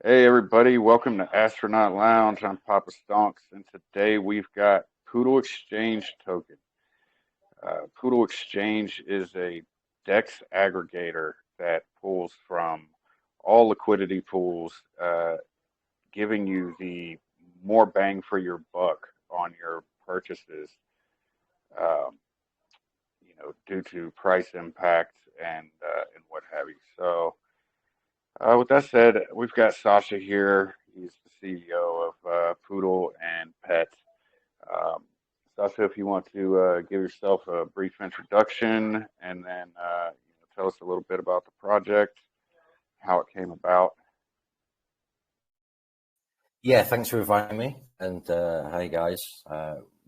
Hey everybody, welcome to Astronaut Lounge. I'm Poppa Stonks, and today we've got Poodle Exchange Token. Poodle Exchange is a DEX aggregator that pulls from all liquidity pools, giving you the more bang for your buck on your purchases, um, due to price impact and what have you. So. With that said, we've got Sasha here. He's the CEO of Poodle and Pet. Um, Sasha, if you want to give yourself a brief introduction and then tell us a little bit about the project, how it came about. Yeah, thanks for inviting me. And hi, guys.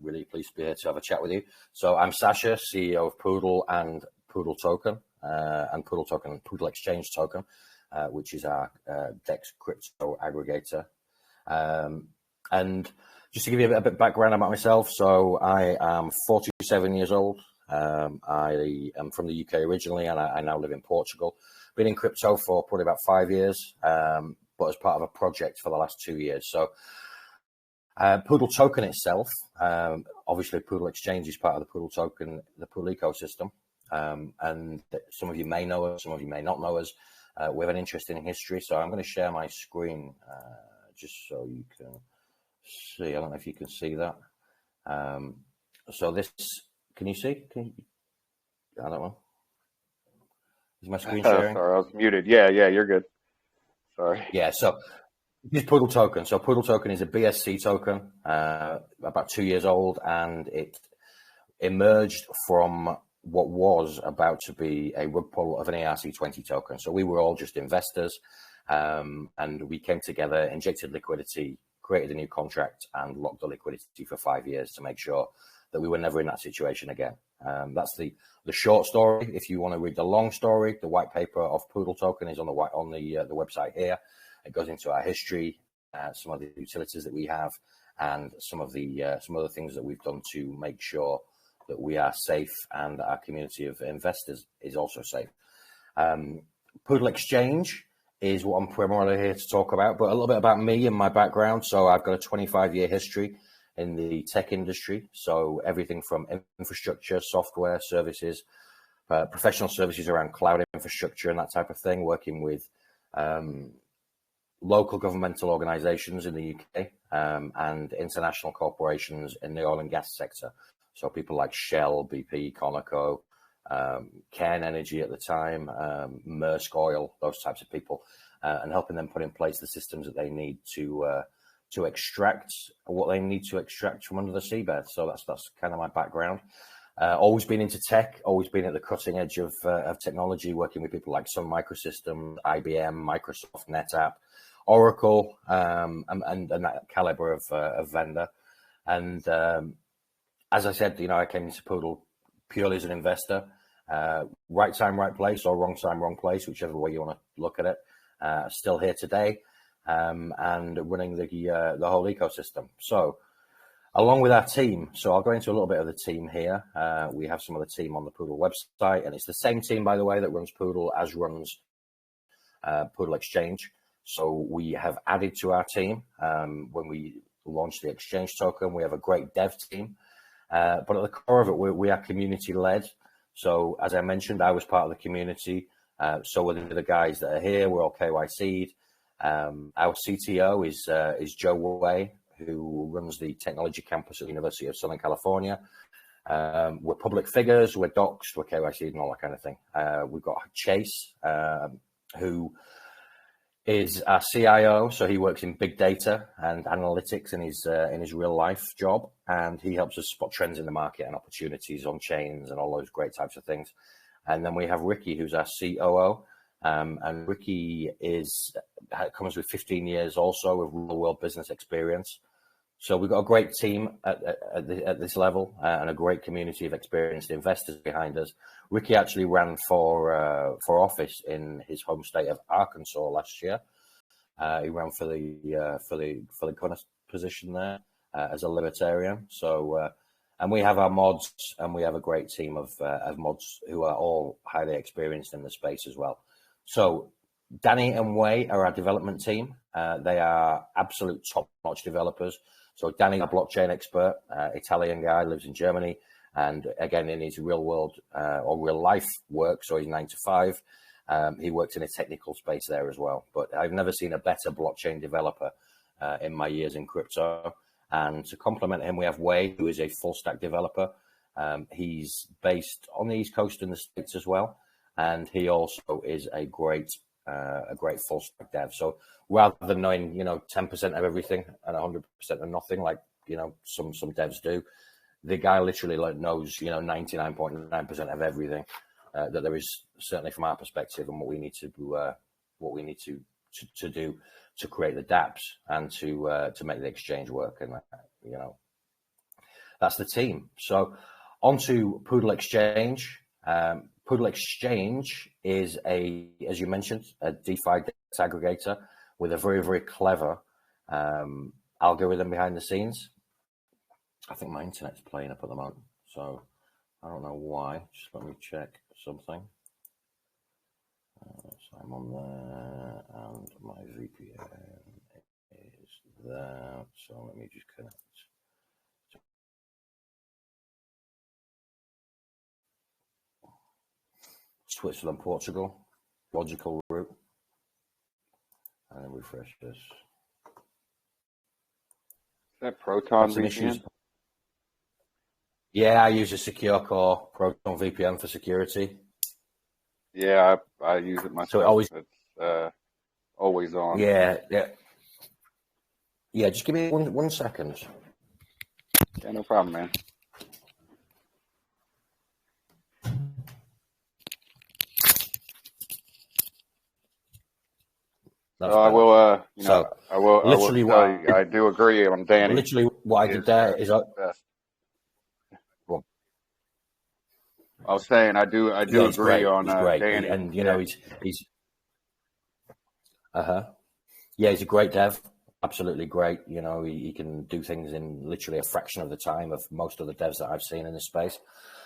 Really pleased to be here to have a chat with you. So I'm Sasha, CEO of Poodle and Poodle Token, and Poodle Exchange Token, which is our DEX crypto aggregator. And just to give you a bit of background about myself, so I am 47 years old. I am from the UK originally, and I now live in Portugal. Been in crypto for probably about 5 years, but as part of a project for the last 2 years. So Poodle Token itself, obviously Poodle Exchange is part of the Poodle Token, the Poodle ecosystem. And some of you may know us, some of you may not know us. We have an interesting history, so I'm going to share my screen just so you can see. I don't know if you can see that. So this, can you see? I don't know. Is my screen sharing? Sorry, I was muted. Yeah, you're good. Sorry. Yeah, so this is Poodle Token. So Poodle Token is a BSC token, about 2 years old, and it emerged from what was about to be a rug pull of an ERC20 token. So we were all just investors, and we came together, injected liquidity, created a new contract, and locked the liquidity for 5 years to make sure that we were never in that situation again. That's the short story. If you want to read the long story, the white paper of Poodle Token is on the website here. It goes into our history, some of the utilities that we have, and some of the things that we've done to make sure that we are safe and our community of investors is also safe. Poodle Exchange is what I'm primarily here to talk about, but a little bit about me and my background. So I've got a 25-year history in the tech industry. So everything from infrastructure, software, services, professional services around cloud infrastructure and that type of thing, working with local governmental organizations in the UK and international corporations in the oil and gas sector. So people like Shell, BP, Conoco, Cairn Energy at the time, Maersk Oil, those types of people, and helping them put in place the systems that they need to extract what they need to extract from under the seabed. So that's kind of my background. Always been into tech, always been at the cutting edge of technology, working with people like Sun Microsystems, IBM, Microsoft, NetApp, Oracle, and that caliber of vendor. And as I said, I came into Poodle purely as an investor. Right time, right place, or wrong time, wrong place, whichever way you want to look at it. Still here today, and running the whole ecosystem. So, along with our team, so I'll go into a little bit of the team here. We have some of the team on the Poodle website, and it's the same team, by the way, that runs Poodle as runs Poodle Exchange. So we have added to our team when we launched the Exchange token. We have a great dev team. But at the core of it, we are community-led. So as I mentioned, I was part of the community. So were the guys that are here. We're all KYC'd. Our CTO is Joe Way, who runs the technology campus at the University of Southern California. We're public figures. We're doxed. We're KYC'd and all that kind of thing. We've got Chase, who is our CIO, so he works in big data and analytics in his real life job, and he helps us spot trends in the market and opportunities on chains and all those great types of things. And then we have Ricky, who's our COO, and Ricky comes with 15 years also of real world business experience. So we've got a great team at this level and a great community of experienced investors behind us. Ricky actually ran for office in his home state of Arkansas last year. He ran for the Gunners position there as a libertarian. So and we have our mods, and we have a great team of mods who are all highly experienced in the space as well. So Danny and Wei are our development team. They are absolute top-notch developers. So Danny, a blockchain expert, Italian guy, lives in Germany. And again, in his real world or real life work, so he's 9 to 5, he worked in a technical space there as well. But I've never seen a better blockchain developer in my years in crypto. And to complement him, we have Wei, who is a full stack developer. He's based on the East Coast in the States as well. And he also is a great full stack dev. So rather than knowing, 10% of everything and 100% of nothing, like, some devs do, the guy literally knows, 99.9% of everything that there is, certainly from our perspective, and what we need to do to create the dApps and to make the exchange work. And that's the team. So on to Poodl Exchange. Poodle Exchange is as you mentioned, a DeFi DEX aggregator with a very, very clever algorithm behind the scenes. I think my internet's playing up at the moment, so I don't know why. Just let me check something. So I'm on there, and my VPN is there. So let me just connect. Switzerland, Portugal, logical route, and then refresh this. Is that Proton VPN? Yeah, I use a secure core Proton VPN for security. Yeah, I use it myself. So it's always on. Yeah. Just give me one second. Yeah, no problem, man. That's so I will, I will literally tell you, I do agree on Danny. Literally, what I did there is I was saying I do agree great. on Danny, and he's he's a great dev, absolutely great. He can do things in literally a fraction of the time of most of the devs that I've seen in this space.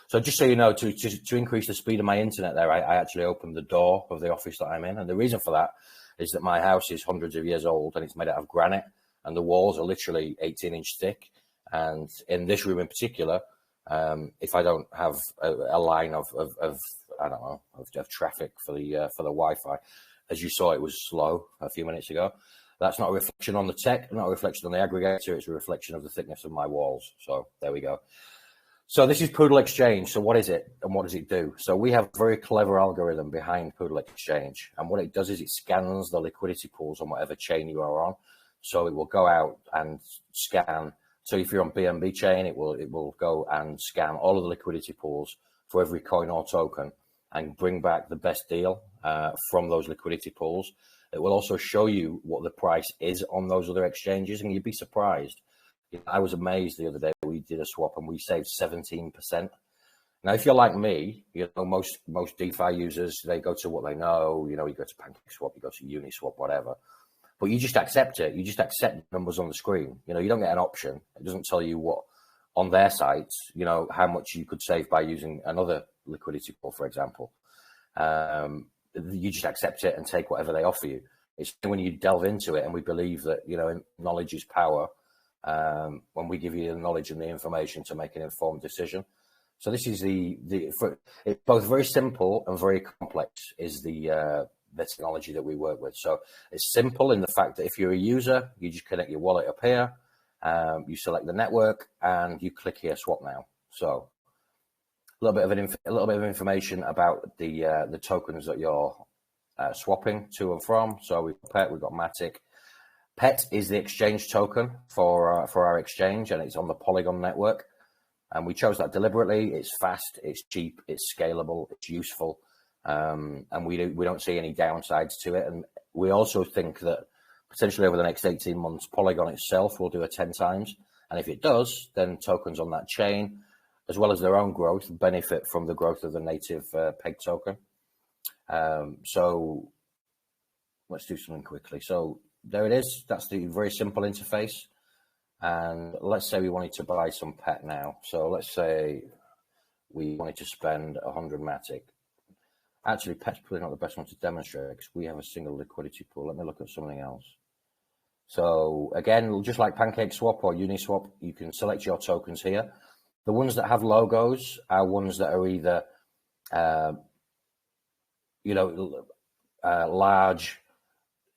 So just so you know, to increase the speed of my internet there, I actually opened the door of the office that I'm in, and the reason for that is that my house is hundreds of years old and it's made out of granite, and the walls are literally 18-inch thick. And in this room in particular, if I don't have a line of traffic for the Wi-Fi, as you saw, it was slow a few minutes ago. That's not a reflection on the tech, not a reflection on the aggregator. It's a reflection of the thickness of my walls. So there we go. So this is Poodl Exchange. So what is it and what does it do? So we have a very clever algorithm behind Poodl Exchange. And what it does is it scans the liquidity pools on whatever chain you are on. So it will go out and scan. So if you're on BNB chain, it will go and scan all of the liquidity pools for every coin or token and bring back the best deal from those liquidity pools. It will also show you what the price is on those other exchanges, and you'd be surprised. I was amazed the other day. We did a swap and we saved 17%. Now, if you're like me, most DeFi users, they go to what they know. You go to PancakeSwap, you go to Uniswap, whatever. But you just accept it. You just accept numbers on the screen. You don't get an option. It doesn't tell you what on their sites, how much you could save by using another liquidity pool, for example. You just accept it and take whatever they offer you. It's when you delve into it, and we believe that, knowledge is power. When we give you the knowledge and the information to make an informed decision. So this is it's both very simple and very complex is the technology that we work with. So it's simple in the fact that if you're a user, you just connect your wallet up here, you select the network, and you click here, swap now. So a little bit of information about the tokens that you're swapping to and from. So we've got PET, we've got Matic. PET is the exchange token for our exchange, and it's on the Polygon network. And we chose that deliberately. It's fast, it's cheap, it's scalable, it's useful, and we don't see any downsides to it. And we also think that potentially over the next 18 months, Polygon itself will do a 10 times. And if it does, then tokens on that chain, as well as their own growth, benefit from the growth of the native PEG token. So let's do something quickly. So there it is. That's the very simple interface. And let's say we wanted to buy some PET now. So let's say we wanted to spend 100 Matic. Actually, PET's probably not the best one to demonstrate because we have a single liquidity pool. Let me look at something else. So again, just like PancakeSwap or Uniswap, you can select your tokens here. The ones that have logos are ones that are either, large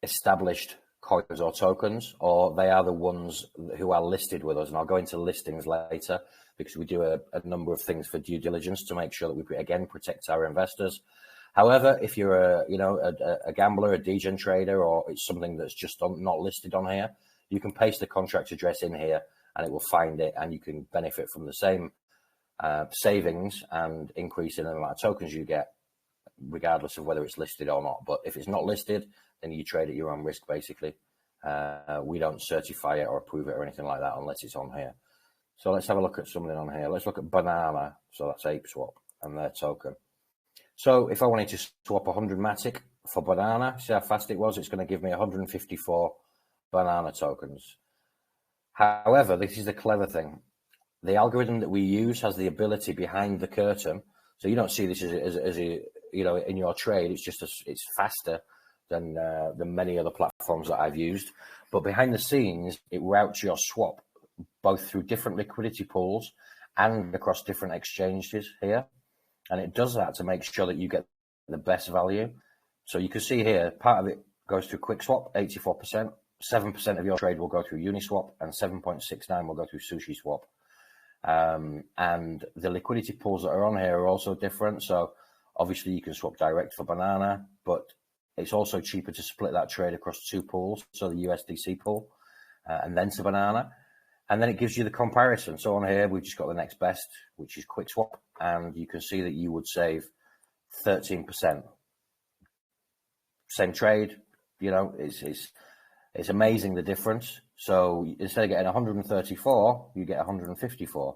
established coins or tokens, or they are the ones who are listed with us. And I'll go into listings later because we do a number of things for due diligence to make sure that we, again, protect our investors. However, if you're a gambler, a degen trader, or it's something that's just not listed on here, you can paste the contract address in here and it will find it, and you can benefit from the same savings and increase in the amount of tokens you get, regardless of whether it's listed or not. But if it's not listed, then you trade at your own risk, basically. We don't certify it or approve it or anything like that unless it's on here. So let's have a look at something on here. Let's look at Banana. So that's ApeSwap and their token. So if I wanted to swap 100 Matic for Banana, see how fast it was? It's going to give me 154 Banana tokens. However, this is the clever thing. The algorithm that we use has the ability behind the curtain. So you don't see this as a in your trade. It's just it's faster than many other platforms that I've used. But behind the scenes, it routes your swap both through different liquidity pools and across different exchanges here. And it does that to make sure that you get the best value. So you can see here, part of it goes through QuickSwap, 84%. 7% of your trade will go through Uniswap, and 7.69 will go through SushiSwap. And the liquidity pools that are on here are also different. So obviously you can swap direct for Banana, but it's also cheaper to split that trade across two pools. So the USDC pool and then to Banana. And then it gives you the comparison. So on here, we've just got the next best, which is QuickSwap. And you can see that you would save 13%. Same trade, it's amazing the difference. So instead of getting 134, you get 154.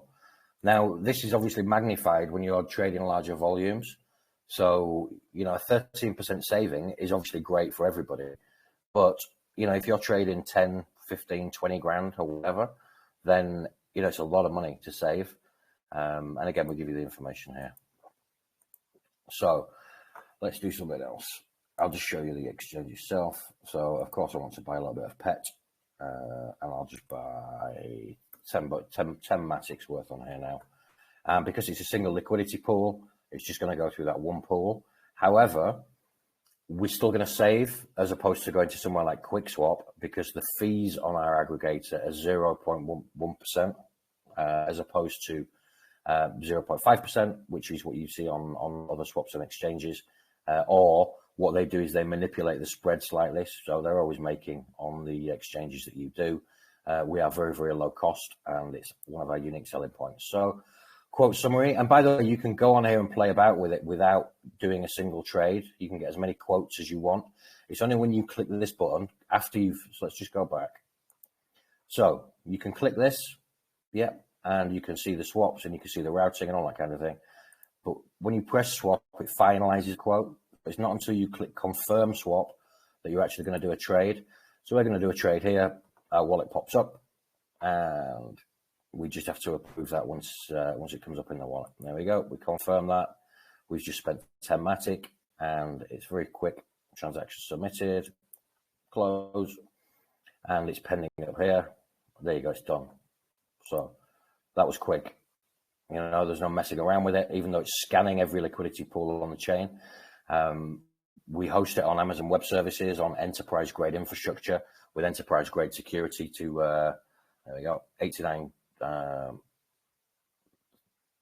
Now, this is obviously magnified when you're trading larger volumes. So, a 13% saving is obviously great for everybody. But, if you're trading 10, 15, 20 grand or whatever, then, it's a lot of money to save. And again, we'll give you the information here. So let's do something else. I'll just show you the exchange itself. So, of course, I want to buy a little bit of PET. And I'll just buy 10 Matics worth on here now. And because it's a single liquidity pool, it's just going to go through that one pool. However, we're still going to save as opposed to going to somewhere like QuickSwap, because the fees on our aggregator are 0.1%, as opposed to 0.5%, which is what you see on other swaps and exchanges. Or what they do is they manipulate the spread slightly. So they're always making on the exchanges that you do. We are very, very low cost, and it's one of our unique selling points. So, quote summary. And by the way, you can go on here and play about with it without doing a single trade. You can get as many quotes as you want. It's only when you click this button after so let's just go back. So you can click this, and you can see the swaps and you can see the routing and all that kind of thing. But when you press swap, it finalizes quote. It's not until you click confirm swap that you're actually going to do a trade. So we're going to do a trade here. Our wallet pops up, and we just have to approve that once it comes up in the wallet. There we go. We confirm that. We've just spent 10 Matic, and it's very quick. Transaction submitted. Close. And it's pending up here. There you go. It's done. So that was quick. There's no messing around with it, even though it's scanning every liquidity pool on the chain. We host it on Amazon Web Services on enterprise grade infrastructure with enterprise grade security to, there we go, 89.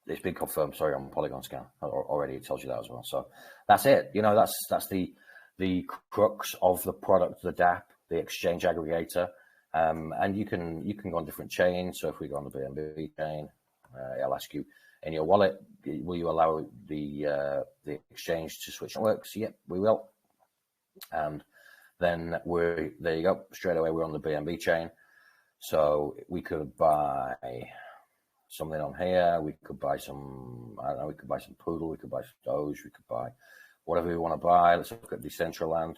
It's been confirmed, sorry, on Polygon Scan already. It tells you that as well. So that's it. That's the crux of the product, the DApp, the exchange aggregator. And you can go on different chains. So if we go on the BNB chain, it'll ask you in your wallet, will you allow the exchange to switch networks? Yep, we will. And then there you go. Straight away, we're on the BNB chain. So we could buy something on here. We could buy some, I don't know, we could buy some Poodle. We could buy some Doge. We could buy whatever we want to buy. Let's look at Decentraland.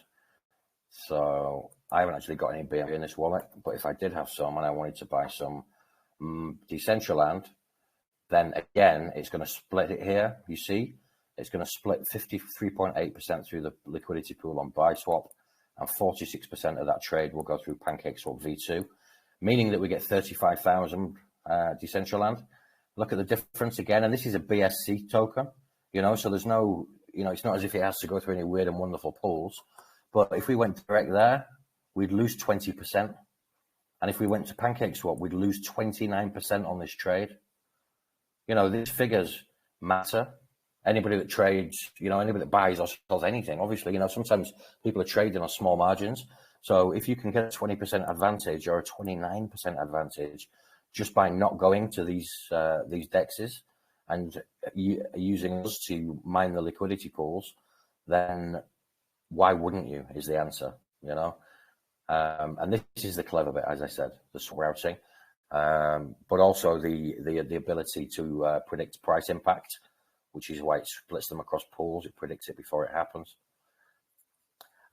So I haven't actually got any BNB in this wallet, but if I did have some and I wanted to buy some Decentraland, then again, it's going to split it here. You see, it's going to split 53.8% through the liquidity pool on BuySwap and 46% of that trade will go through PancakeSwap V2, meaning that we get 35,000 Decentraland. Look at the difference again, and this is a BSC token, so there's no, it's not as if it has to go through any weird and wonderful pools. But if we went direct there, we'd lose 20%. And if we went to PancakeSwap, we'd lose 29% on this trade. These figures matter. Anybody that trades, anybody that buys or sells anything, obviously, sometimes people are trading on small margins. So if you can get a 20% advantage or a 29% advantage just by not going to these dexes and using us to mine the liquidity pools, then why wouldn't you, is the answer, and this is the clever bit, as I said, the routing, but also the ability to predict price impact, which is why it splits them across pools. It predicts it before it happens.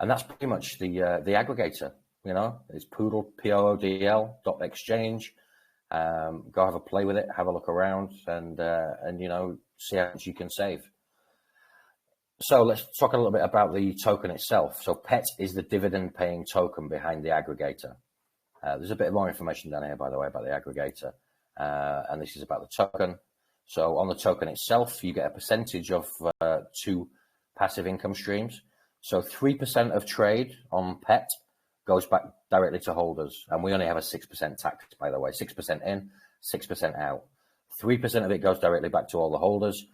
And that's pretty much the aggregator, it's Poodl, Poodl.exchange. Go have a play with it, have a look around, and see how much you can save. So let's talk a little bit about the token itself. So PET is the dividend-paying token behind the aggregator. There's a bit more information down here, by the way, about the aggregator, and this is about the token. So on the token itself, you get a percentage of 2 passive income streams. So 3% of trade on PET goes back directly to holders, and we only have a 6% tax, by the way, 6% in, 6% out. 3% of it goes directly back to all the holders.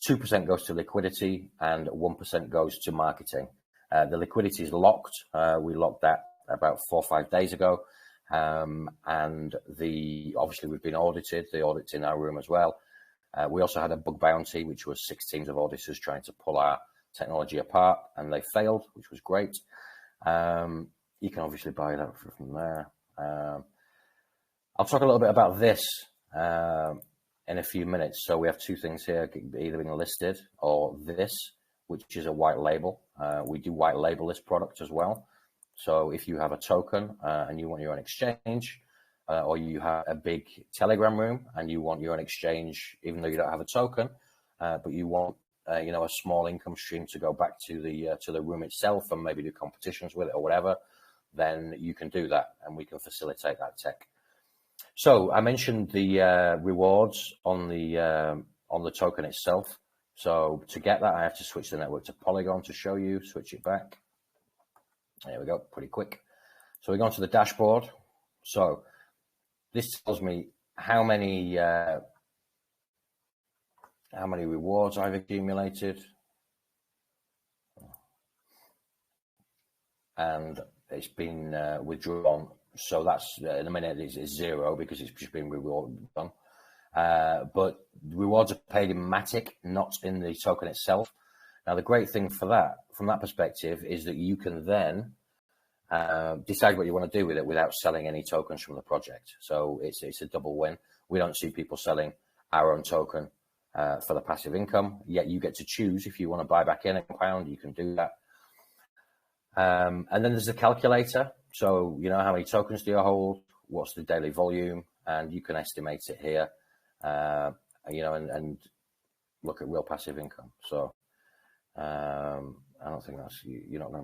2% goes to liquidity, and 1% goes to marketing. The liquidity is locked. We locked that about 4 or 5 days ago, and obviously we've been audited. The audit's in our room as well. We also had a bug bounty, which was 6 teams of auditors trying to pull our technology apart, and they failed, which was great. You can obviously buy that from there. I'll talk a little bit about this in a few minutes. So we have 2 things here, either being listed or this, which is a white label. We do white label this product as well. So if you have a token and you want your own exchange, or you have a big Telegram room and you want your own exchange, even though you don't have a token, but you want a small income stream to go back to the room itself and maybe do competitions with it or whatever, then you can do that, and we can facilitate that tech. So I mentioned the rewards on the token itself. So to get that, I have to switch the network to Polygon to show you. Switch it back. There we go, pretty quick. So we go onto the dashboard. So this tells me how many rewards I've accumulated, and it's been withdrawn. So that's in a minute is 0 because it's just been rewarded. But rewards are paid in Matic, not in the token itself. Now the great thing for that, from that perspective, is that you can then decide what you want to do with it without selling any tokens from the project. So it's a double win. We don't see people selling our own token for the passive income, yet you get to choose if you want to buy back in a compound, you can do that. And then there's a calculator. So, how many tokens do you hold? What's the daily volume? And you can estimate it here, and look at real passive income. So, I don't think that's, you don't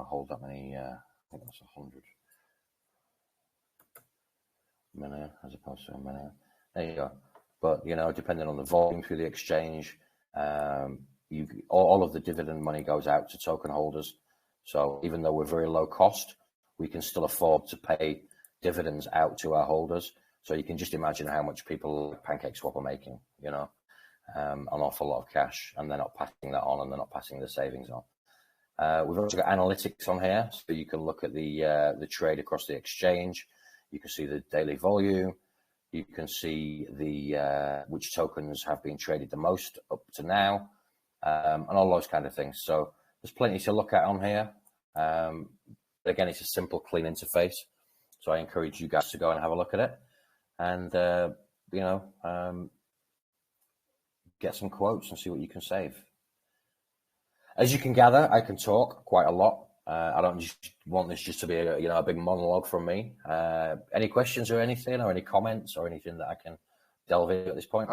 hold that many, I think that's 100 million as opposed to a million. There you go. But, depending on the volume through the exchange, all of the dividend money goes out to token holders. So even though we're very low cost, we can still afford to pay dividends out to our holders. So you can just imagine how much people like PancakeSwap are making, an awful lot of cash, and they're not passing that on, and they're not passing the savings on. We've also got analytics on here, so you can look at the trade across the exchange. You can see the daily volume. You can see which tokens have been traded the most up to now, and all those kind of things. So there's plenty to look at on here. But again, it's a simple, clean interface. So I encourage you guys to go and have a look at it, and get some quotes and see what you can save. As you can gather, I can talk quite a lot. I don't just want this just to be a big monologue from me. Any questions or anything, or any comments or anything that I can delve into at this point?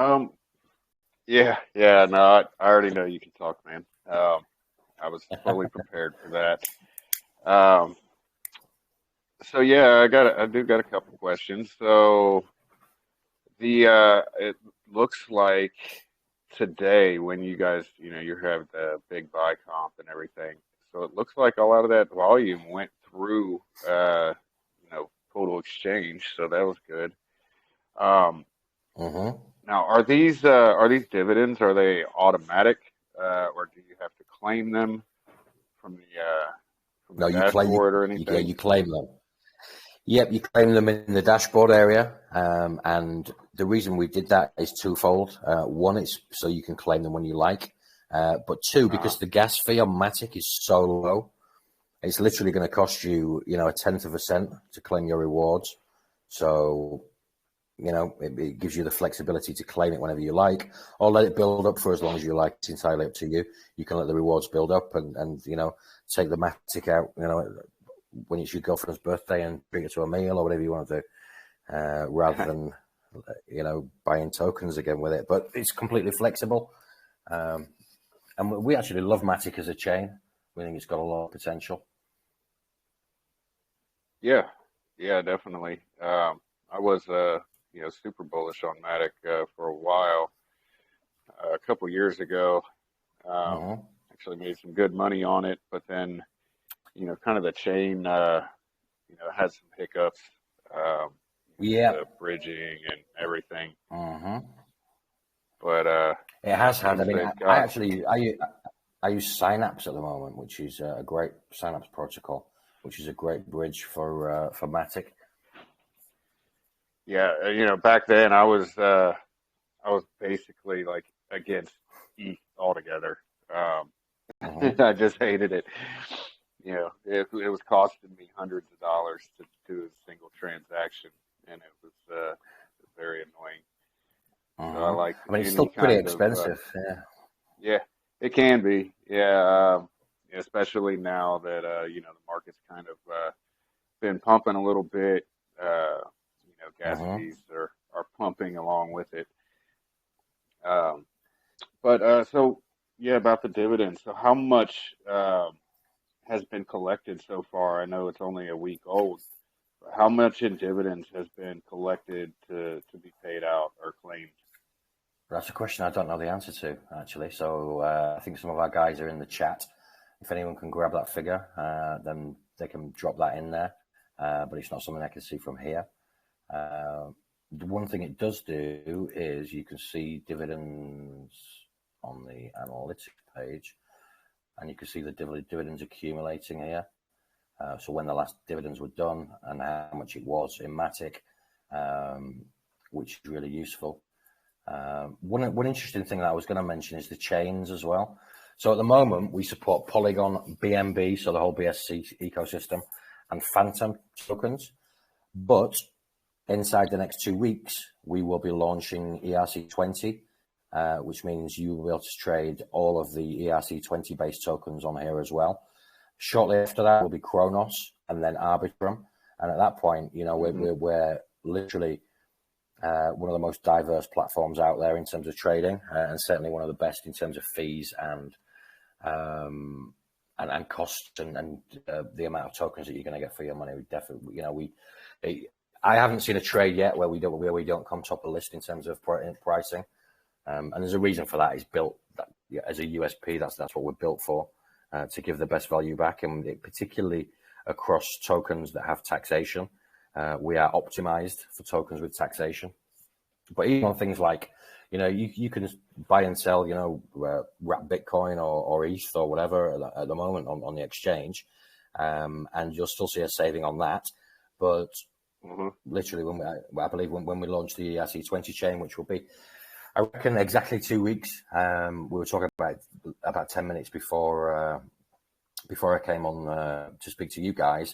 Yeah, no, I already know you can talk, man. I was fully prepared for that. So yeah, I do got a couple questions. So it looks like today when you guys, you have the big buy comp and everything. So it looks like a lot of that volume went through, Poodle Exchange. So that was good. Um, Hmm. Now, are these dividends? Are they automatic, or do you have to claim them from the No, dashboard or yeah, anything? you claim them. Yep, you claim them in the dashboard area, and the reason we did that is twofold. One, it's so you can claim them when you like, but two, Uh-huh. because the gas fee on Matic is so low, it's literally going to cost you, a tenth of a cent to claim your rewards. So, it gives you the flexibility to claim it whenever you like, or let it build up for as long as you like. It's entirely up to you. You can let the rewards build up and take the Matic out, when it's your girlfriend's birthday and treat her to a meal or whatever you want to do, rather than buying tokens again with it. But it's completely flexible, um, and we actually love Matic as a chain. We think it's got a lot of potential. Yeah, yeah, definitely. I was super bullish on Matic for a while. A couple years ago, um, Hmm. actually made some good money on it, but then kind of the chain had some hiccups, um, with Yeah. the bridging and everything. Hmm. But It has had. I once mean, they've I got actually I use Synapse at the moment, which is a great Synapse protocol, which is a great bridge for Matic. Yeah, back then I was basically like against ETH altogether. Um, Hmm. I just hated it. It was costing me hundreds of dollars to do a single transaction, and it was very annoying. So I Hmm. like I mean, it's still any pretty kind of expensive. Yeah. yeah, it can be, yeah, especially now that the market's kind of been pumping a little bit. Uh, gas Hmm. fees are pumping along with it. Um, but so yeah, about the dividends. So how much has been collected so far? I know it's only a week old. But how much in dividends has been collected to be paid out or claimed? That's a question I don't know the answer to, actually. So I think some of our guys are in the chat. If anyone can grab that figure, then they can drop that in there. But it's not something I can see from here. Uh, the one thing it does do is you can see dividends on the analytics page, and you can see the dividends accumulating here. So when the last dividends were done and how much it was in Matic, um, which is really useful. One interesting thing that I was going to mention is the chains as well. So at the moment, we support Polygon, BNB, so the whole BSC ecosystem, and Phantom tokens. But inside the next 2 weeks, we will be launching ERC20, which means you will be able to trade all of the ERC20 based tokens on here as well. Shortly after that will be Kronos and then Arbitrum. And at that point, Hmm. we're literally one of the most diverse platforms out there in terms of trading, and certainly one of the best in terms of fees um, and cost and the amount of tokens that you're going to get for your money. We definitely, I haven't seen a trade yet where we don't come top of the list in terms of pricing, and there's a reason for that. It's built that, yeah, as a USP. That's what we're built for, to give the best value back, and particularly across tokens that have taxation. We are optimized for tokens with taxation. But even on things like, you can buy and sell, wrap Bitcoin or ETH or whatever at the moment on the exchange, and you'll still see a saving on that. But Hmm. literally, I believe when we launch the ERC20 chain, which will be, I reckon, exactly 2 weeks. We were talking about 10 minutes before I came on to speak to you guys,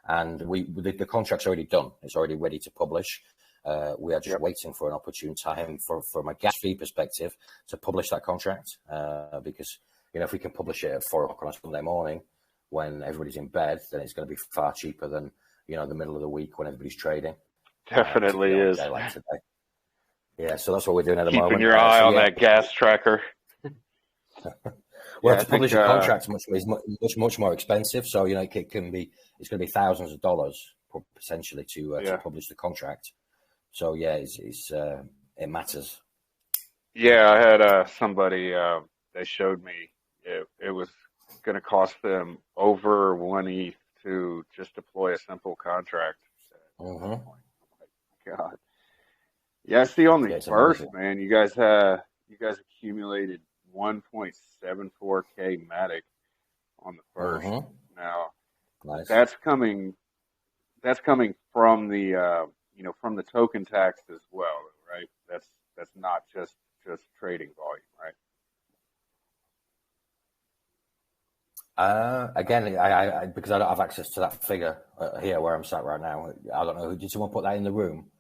and the contract's already done. It's already ready to publish. We are just Yep. waiting for an opportune time from a gas fee perspective to publish that contract, because if we can publish it at 4 o'clock on a Sunday morning when everybody's in bed, then it's going to be far cheaper than the middle of the week when everybody's trading, Definitely particularly on a is. day like today. Yeah, so that's what we're doing at the Keeping moment. your eye So on yeah, that gas tracker. Well, Yeah, I to publish think a contract is much more expensive. So it's going to be thousands of dollars potentially to yeah. publish the contract. So yeah, it matters. Yeah, I had somebody they showed me it was going to cost them over 1 ETH to just deploy a simple contract at Hmm. Bitcoin. I'm like, God. Yeah, I see on the Yeah, it's first, amazing. man, you guys accumulated 1.74K Matic on the first. Hmm. Now, Nice. that's coming that's coming from the from the token tax as well, right? That's not just trading volume, right? Again, because I don't have access to that figure here where I'm sat right now. I don't know. Did someone put that in the room?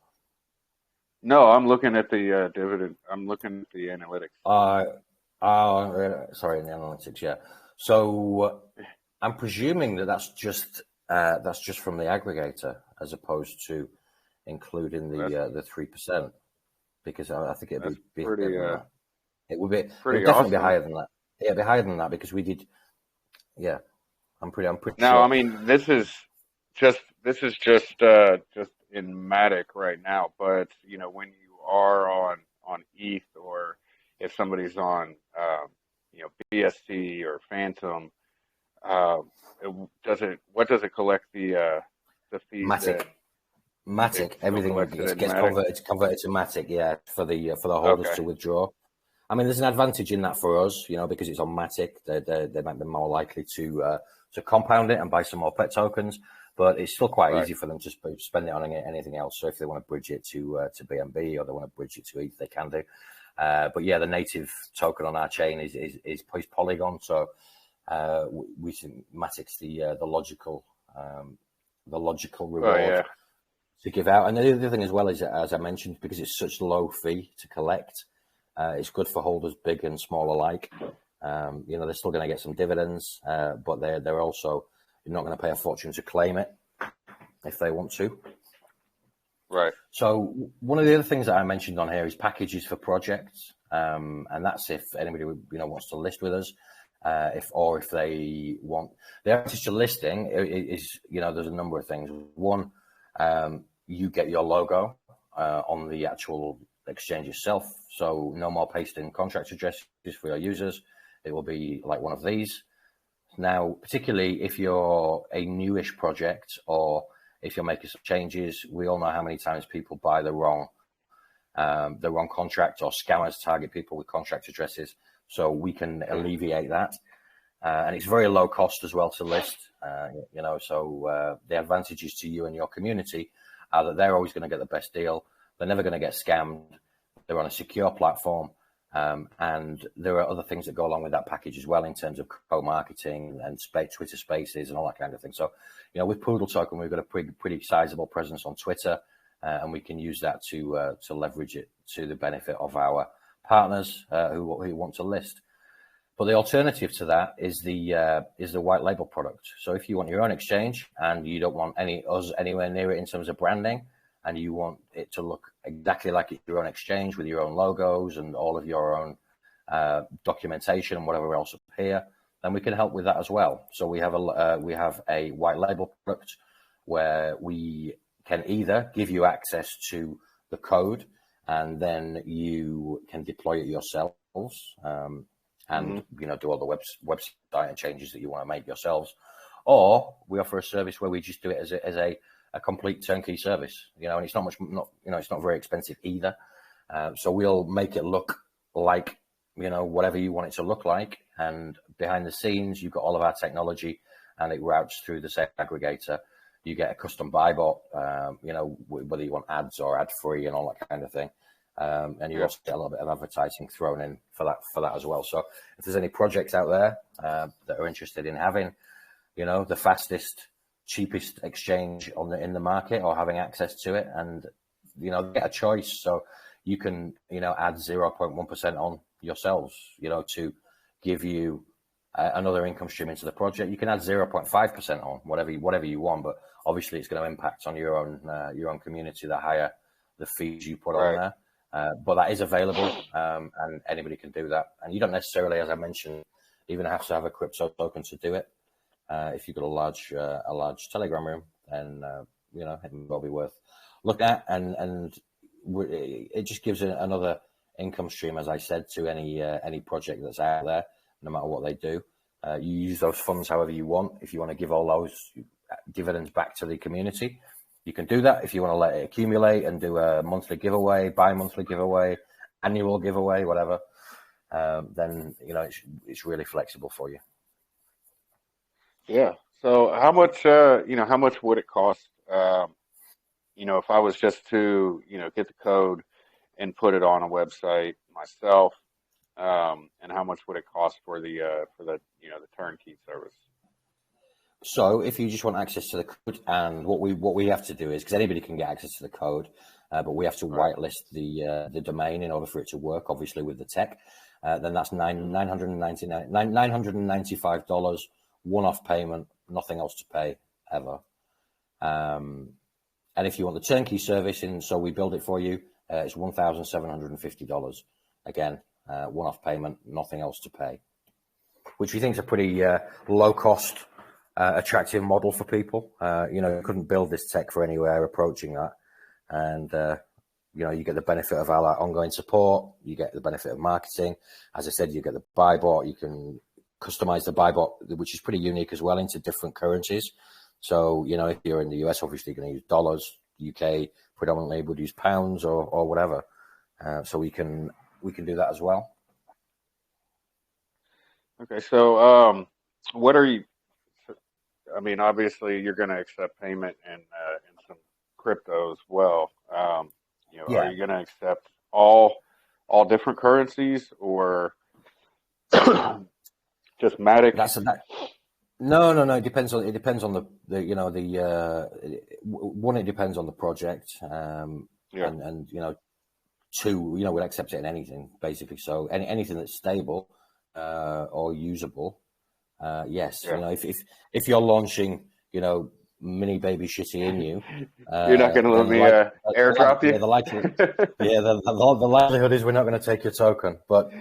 No, I'm looking at the dividend. I'm looking at the analytics. Uh, sorry, in the analytics, yeah. So I'm presuming that that's just from the aggregator as opposed to including Well, the 3%, because I think it'd that's be higher pretty than that. It would pretty definitely be awesome. higher than that. Yeah, it'd be higher than that because we did. Yeah, I'm pretty Now, I sure. mean, this is just in Matic right now, but when you are on ETH or if somebody's on BSC or Phantom, uh, what does it collect the fees in? Matic. It Matic, still everything collects it gets in Matic. converted to Matic, yeah, for the holders Okay, to withdraw. I mean, there's an advantage in that for us, because it's on Matic. They might be more likely to compound it and buy some more pet tokens, but it's still quite right, easy for them to spend it on anything else. So if they want to bridge it to BNB or they want to bridge it to ETH, they can do. But yeah, the native token on our chain is Polygon, so we think Matic's the logical oh reward yeah, to give out. And the other thing as well is, as I mentioned, because it's such low fee to collect, it's good for holders big and small alike. They're still going to get some dividends, but they're also not going to pay a fortune to claim it if they want to. right, So one of the other things that I mentioned on here is packages for projects, and that's if anybody wants to list with us, if they want. The advantage to listing is there's a number of things. One, you get your logo on the actual exchange itself, so no more pasting contract addresses for your users. It will be like one of these. Now, particularly if you're a newish project or if you're making some changes, we all know how many times people buy the wrong contract, or scammers target people with contract addresses. So we can alleviate that. And it's very low cost as well to list, so the advantages to you and your community are that they're always going to get the best deal. They're never going to get scammed. They're on a secure platform. And there are other things that go along with that package as well in terms of co-marketing and Twitter Spaces and all that kind of thing. So, with Poodle Token, we've got a pretty sizable presence on Twitter, and we can use that to leverage it to the benefit of our partners who want to list. But the alternative to that is the white label product. So if you want your own exchange and you don't want us anywhere near it in terms of branding, and you want it to look exactly like it's your own exchange with your own logos and all of your own documentation and whatever else up here, then we can help with that as well. So we have a white label product where we can either give you access to the code and then you can deploy it yourselves. And do all the website changes that you want to make yourselves, or we offer a service where we just do it as a complete turnkey service. And it's it's not very expensive either. So we'll make it look like whatever you want it to look like, and behind the scenes you've got all of our technology, and it routes through the same aggregator. You get a custom buy bot, whether you want ads or ad free and all that kind of thing. And you also get a little bit of advertising thrown in for that as well. So if there's any projects out there that are interested in having, the fastest, cheapest exchange in the market, or having access to it, and get a choice, so you can add 0.1% on yourselves, to give you another income stream into the project. You can add 0.5% on whatever you want, but obviously it's going to impact on your own community the higher the fees you put on right. there. But that is available, and anybody can do that. And you don't necessarily, as I mentioned, even have to have a crypto token to do it. If you've got a large Telegram room, then it will be worth looking at, and it just gives another income stream, as I said, to any project that's out there, no matter what they do. You use those funds however you want. If you want to give all those dividends back to the community, you can do that. If you want to let it accumulate and do a monthly giveaway, bi-monthly giveaway, annual giveaway, whatever, then it's really flexible for you. Yeah. So how much would it cost, if I was just to, get the code and put it on a website myself, and how much would it cost for the turnkey service? So if you just want access to the code, and what we have to do is, because anybody can get access to the code, but we have to whitelist the domain in order for it to work, obviously with the tech. Then that's $995, one-off payment, nothing else to pay ever. And if you want the turnkey service, so we build it for you, it's $1,750. Again, one-off payment, nothing else to pay, which we think is a pretty low-cost, attractive model for people. You couldn't build this tech for anywhere approaching that, and you get the benefit of our ongoing support. You get the benefit of marketing. As I said, you get the buy bot. You can customize the buy bot, which is pretty unique as well, into different currencies. So if you're in the US, obviously you're going to use dollars. UK predominantly would use pounds or whatever. So we can do that as well. Okay, so what are you? I mean, obviously you're going to accept payment in some crypto as well. Are you going to accept all different currencies, or just Matic? No. It depends on it depends on the one. It depends on the project, and two, we'll accept it in anything basically. So anything that's stable or usable, yes. Yeah. If you're launching, mini baby shitty in you, you're not going to let me airdrop you. The likelihood is we're not going to take your token. But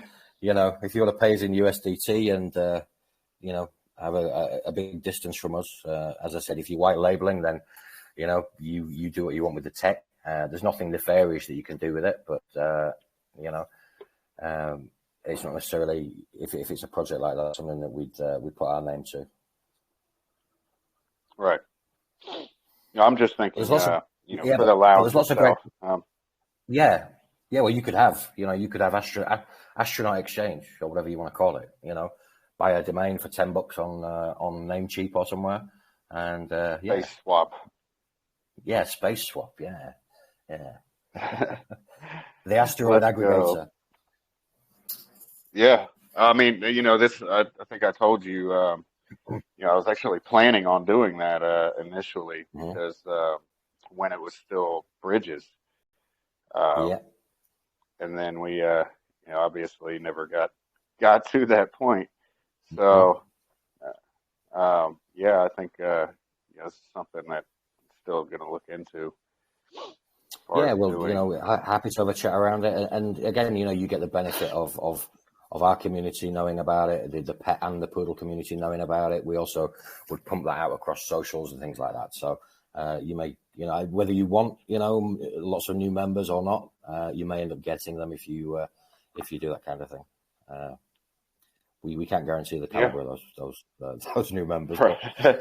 if you want to pay us in USDT and have a big distance from us, as I said, if you're white labeling, then you do what you want with the tech. There's nothing nefarious that you can do with it, but it's not necessarily, if it's a project like that, something that we'd put our name to. Right. I'm just thinking, for the lounge. There's lots of great. Well, you could have, Astronaut Exchange or whatever you want to call it. Buy a domain for $10 on Namecheap or somewhere, and Space swap. Yeah, space swap. Yeah. The asteroid aggregator. Yeah, I mean, this. I think I told you. I was actually planning on doing that initially because when it was still bridges. And then we, obviously never got to that point. So, I think it's something that I'm still going to look into. Happy to have a chat around it, and again, you get the benefit of our community knowing about it, the pet and the poodle community knowing about it. We also would pump that out across socials and things like that. So you may, whether you want, lots of new members or not, you may end up getting them if you do that kind of thing. We can't guarantee the caliber of those new members. Right. But,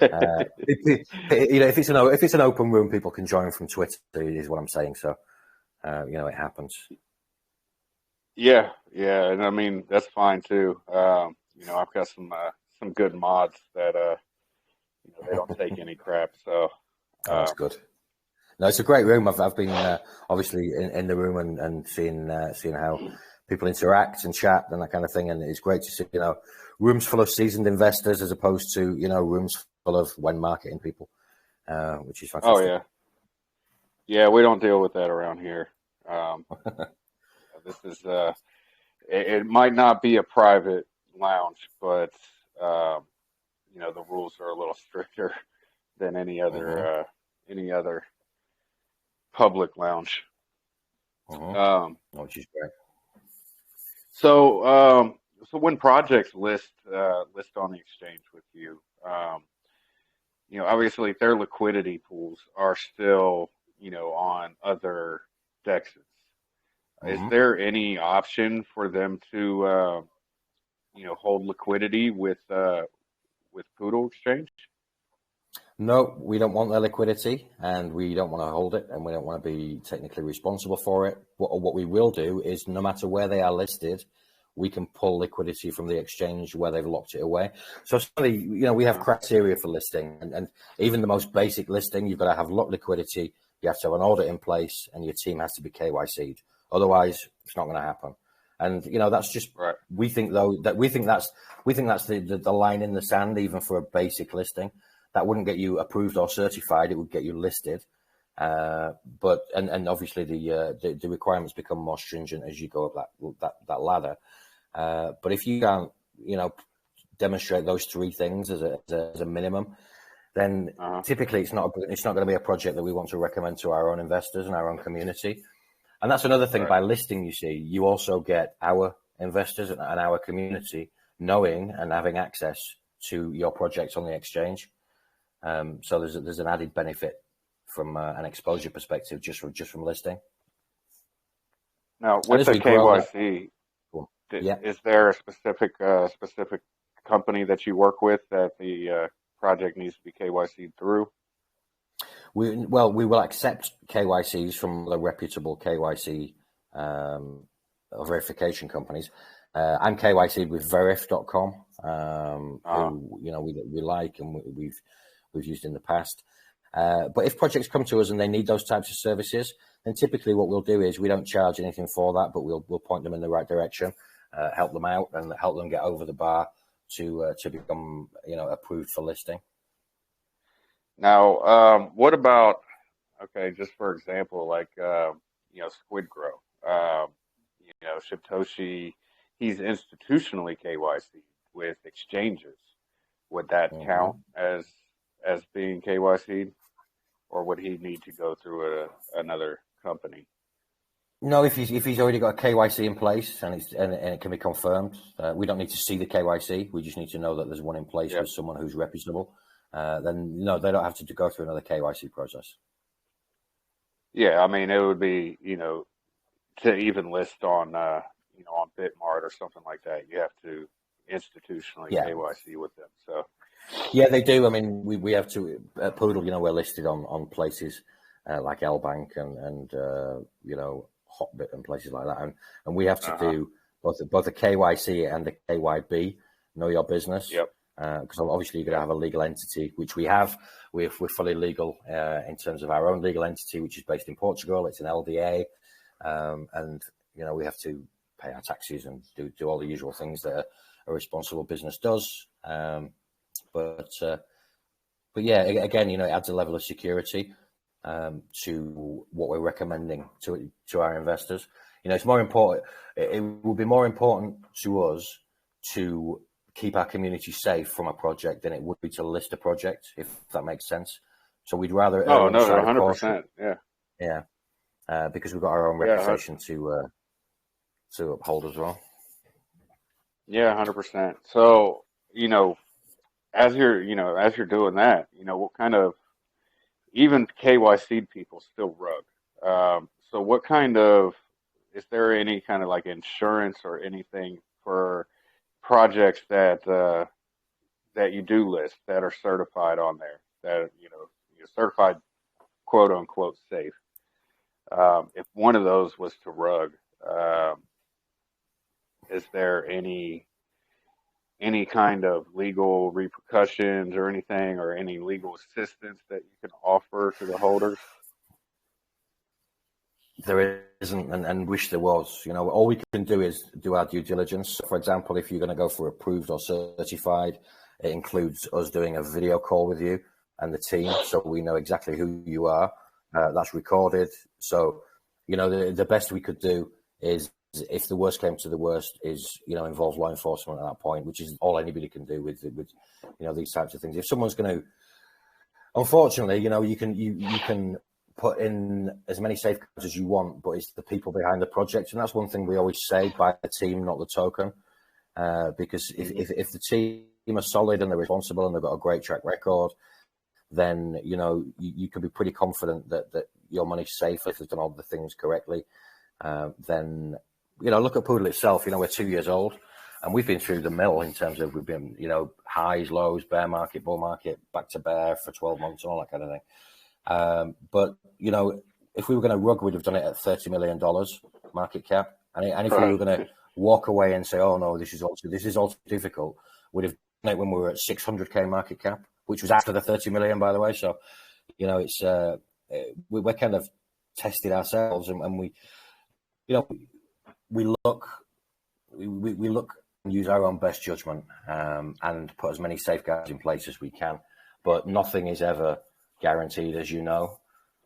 if it's an open room, people can join from Twitter. Is what I'm saying. So it happens. Yeah, and I mean that's fine too. I've got some good mods that they don't take any crap. So that's good. No, it's a great room. I've been obviously in the room and seeing how people interact and chat and that kind of thing, and it's great to see rooms full of seasoned investors as opposed to rooms full of when marketing people, which is fantastic. Oh yeah, we don't deal with that around here. This is it might not be a private lounge, but the rules are a little stricter than any other public lounge. Which is great. So so when projects list on the exchange with you, obviously their liquidity pools are still, on other dexes. Is Hmm. there any option for them to, hold liquidity with Poodle Exchange? No, we don't want their liquidity, and we don't want to hold it, and we don't want to be technically responsible for it. What we will do is, no matter where they are listed, we can pull liquidity from the exchange where they've locked it away. So, we have criteria for listing, and even the most basic listing, you've got to have locked liquidity, you have to have an audit in place, and your team has to be KYC'd. Otherwise, it's not going to happen. And that's just Right. we think that's the line in the sand, even for a basic listing. That wouldn't get you approved or certified; it would get you listed. But obviously the requirements become more stringent as you go up that ladder. But if you can't, demonstrate those three things as a minimum, then typically it's not going to be a project that we want to recommend to our own investors and our own community. And that's another thing. Right. By listing, you also get our investors and our community knowing and having access to your projects on the exchange. So there's an added benefit from an exposure perspective just from listing. Now, with the KYC, is there a specific company that you work with that the project needs to be KYC'd through? We will accept KYCs from the reputable KYC verification companies. I'm KYC'd with Verif.com, who we like and we've used in the past. But if projects come to us and they need those types of services, then typically what we'll do is we don't charge anything for that, but we'll point them in the right direction, help them out, and help them get over the bar to become approved for listing. Now, what about, just for example, like Squid Grow, Shibtoshi, he's institutionally KYC with exchanges. Would that count as being KYC, or would he need to go through another company? No, if he's already got a KYC in place and it can be confirmed, we don't need to see the KYC. We just need to know that there's one in place with someone who's reputable. Then no, they don't have to go through another KYC process. Yeah, I mean, it would be to even list on on Bitmart or something like that, you have to institutionally KYC with them. So. Yeah, they do. I mean, we have to at Poodle. We're listed on places like L-Bank and Hotbit and places like that, and we have to do both a KYC and a KYB, know your business. Yep. Because obviously you're going to have a legal entity, which we have. We're fully legal in terms of our own legal entity, which is based in Portugal. It's an LDA, and we have to pay our taxes and do all the usual things that a responsible business does. But yeah, again, it adds a level of security to what we're recommending to our investors. It's more important. It will be more important to us to keep our community safe from a project than it would be to list a project, if that makes sense. So we'd rather 100%, because we've got our own reputation to uphold as well. Yeah, 100%. So as you're doing that, what kind of, even KYC people still rug. So what kind of, is there any kind of like insurance or anything for projects that you do list that are certified on there, that you're certified quote unquote safe? If one of those was to rug, is there any kind of legal repercussions or anything, or any legal assistance that you can offer to the holders? There isn't, and wish there was. All we can do is do our due diligence. For example, if you're going to go for approved or certified, it includes us doing a video call with you and the team, so we know exactly who you are. That's recorded. So, the best we could do is, if the worst came to the worst, is involve law enforcement at that point, which is all anybody can do with these types of things. If someone's going to, unfortunately, you can put in as many safeguards as you want, but it's the people behind the project, and that's one thing we always say: buy the team, not the token. Because if the team are solid and they're responsible and they've got a great track record, then you can be pretty confident that your money's safe if they've done all the things correctly. Then look at Poodle itself. We're 2 years old, and we've been through the mill in terms of we've been highs, lows, bear market, bull market, back to bear for 12 months and all that kind of thing. But if we were going to rug, we'd have done it at $30 million market cap, and if we were going to walk away and say, oh no, this is also difficult, we'd have done it when we were at 600K market cap, which was after the 30 million, by the way. So, it's we're kind of tested ourselves, and we look and use our own best judgment, and put as many safeguards in place as we can. But nothing is ever guaranteed, as you know.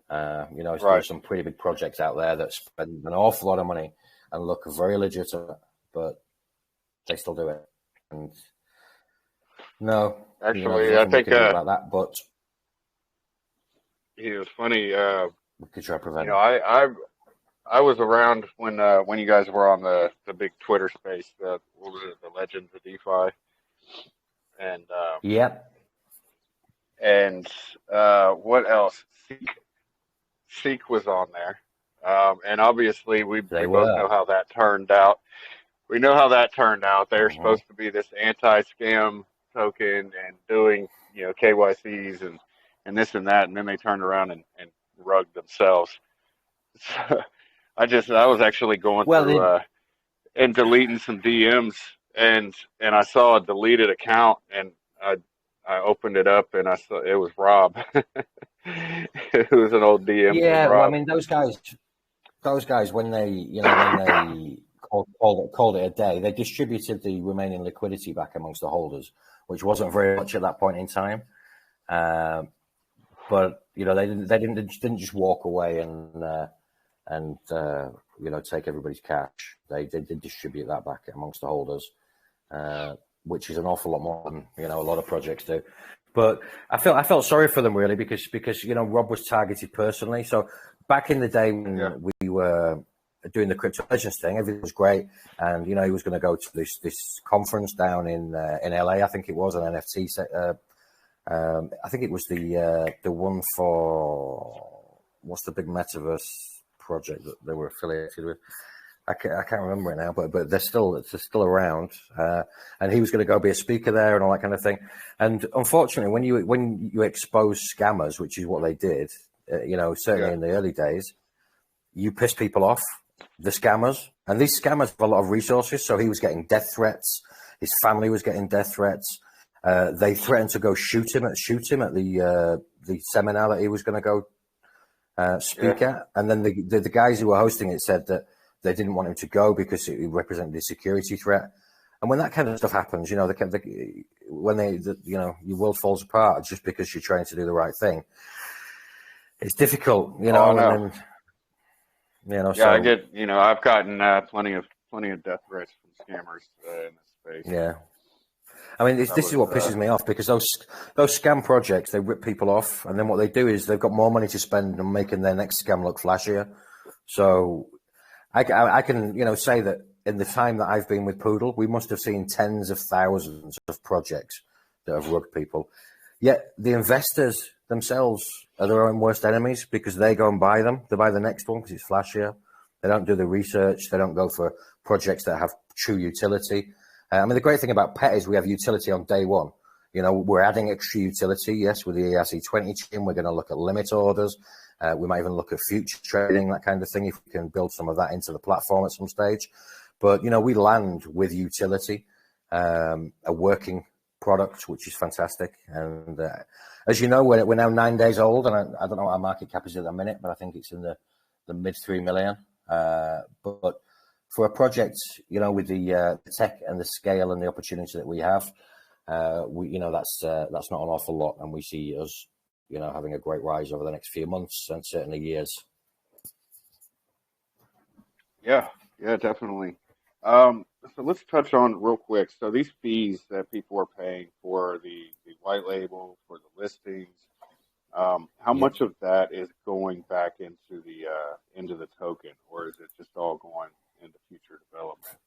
There's some pretty big projects out there that spend an awful lot of money and look very legitimate, but they still do it. And no, actually, I think about that, but it was funny. We could try to prevent. I was around when you guys were on the big Twitter space. What was it? The Legends of DeFi. And yep. And what else? Seek was on there. And obviously we both know how that turned out. We know how that turned out. They're supposed to be this anti-scam token and doing, KYCs and this and that, and then they turned around and rugged themselves. So I was actually going through and deleting some DMs, and I saw a deleted account, and I opened it up and I saw it was Rob. It was an old DM. Yeah, well, I mean those guys when they called it a day, they distributed the remaining liquidity back amongst the holders, which wasn't very much at that point in time. But they didn't just walk away and take everybody's cash. They did distribute that back amongst the holders, which is an awful lot more than a lot of projects do. But I felt sorry for them really because Rob was targeted personally. So back in the day when we were doing the crypto legends thing, everything was great, and he was going to go to this conference down in LA. I think it was an NFT set. I think it was the one for what's the big metaverse project that they were affiliated with. I can't remember it now, but they're still around. And he was going to go be a speaker there and all that kind of thing. And unfortunately, when you expose scammers, which is what they did, certainly in the early days, you piss people off, the scammers. And these scammers have a lot of resources. So he was getting death threats. His family was getting death threats. They threatened to go shoot him at the seminar that he was going to go speak at. And then the guys who were hosting it said that they didn't want him to go because it represented a security threat. And when that kind of stuff happens, your world falls apart just because you're trying to do the right thing. It's difficult, Oh, no. So I get, I've gotten plenty of death threats from scammers in this space. Yeah. I mean, this is what pisses me off because those scam projects, they rip people off, and then what they do is they've got more money to spend on making their next scam look flashier. So I can, say that in the time that I've been with Poodle, we must have seen tens of thousands of projects that have rugged people. Yet the investors themselves are their own worst enemies because they go and buy them. They buy the next one because it's flashier. They don't do the research. They don't go for projects that have true utility. I mean, the great thing about PET is we have utility on day one. We're adding extra utility, yes, with the ERC20 chain. We're going to look at limit orders. We might even look at future trading, that kind of thing, if we can build some of that into the platform at some stage. But, we land with utility, a working product, which is fantastic. And as you know, we're now 9 days old, and I don't know what our market cap is at the minute, but I think it's in the mid 3 million. But for a project, with the tech and the scale and the opportunity that we have, that's not an awful lot, and we see us, having a great rise over the next few months and certainly years. Yeah, definitely. So let's touch on real quick. So these fees that people are paying for the white label, for the listings, how much of that is going back into the token, or is it just all going into future development?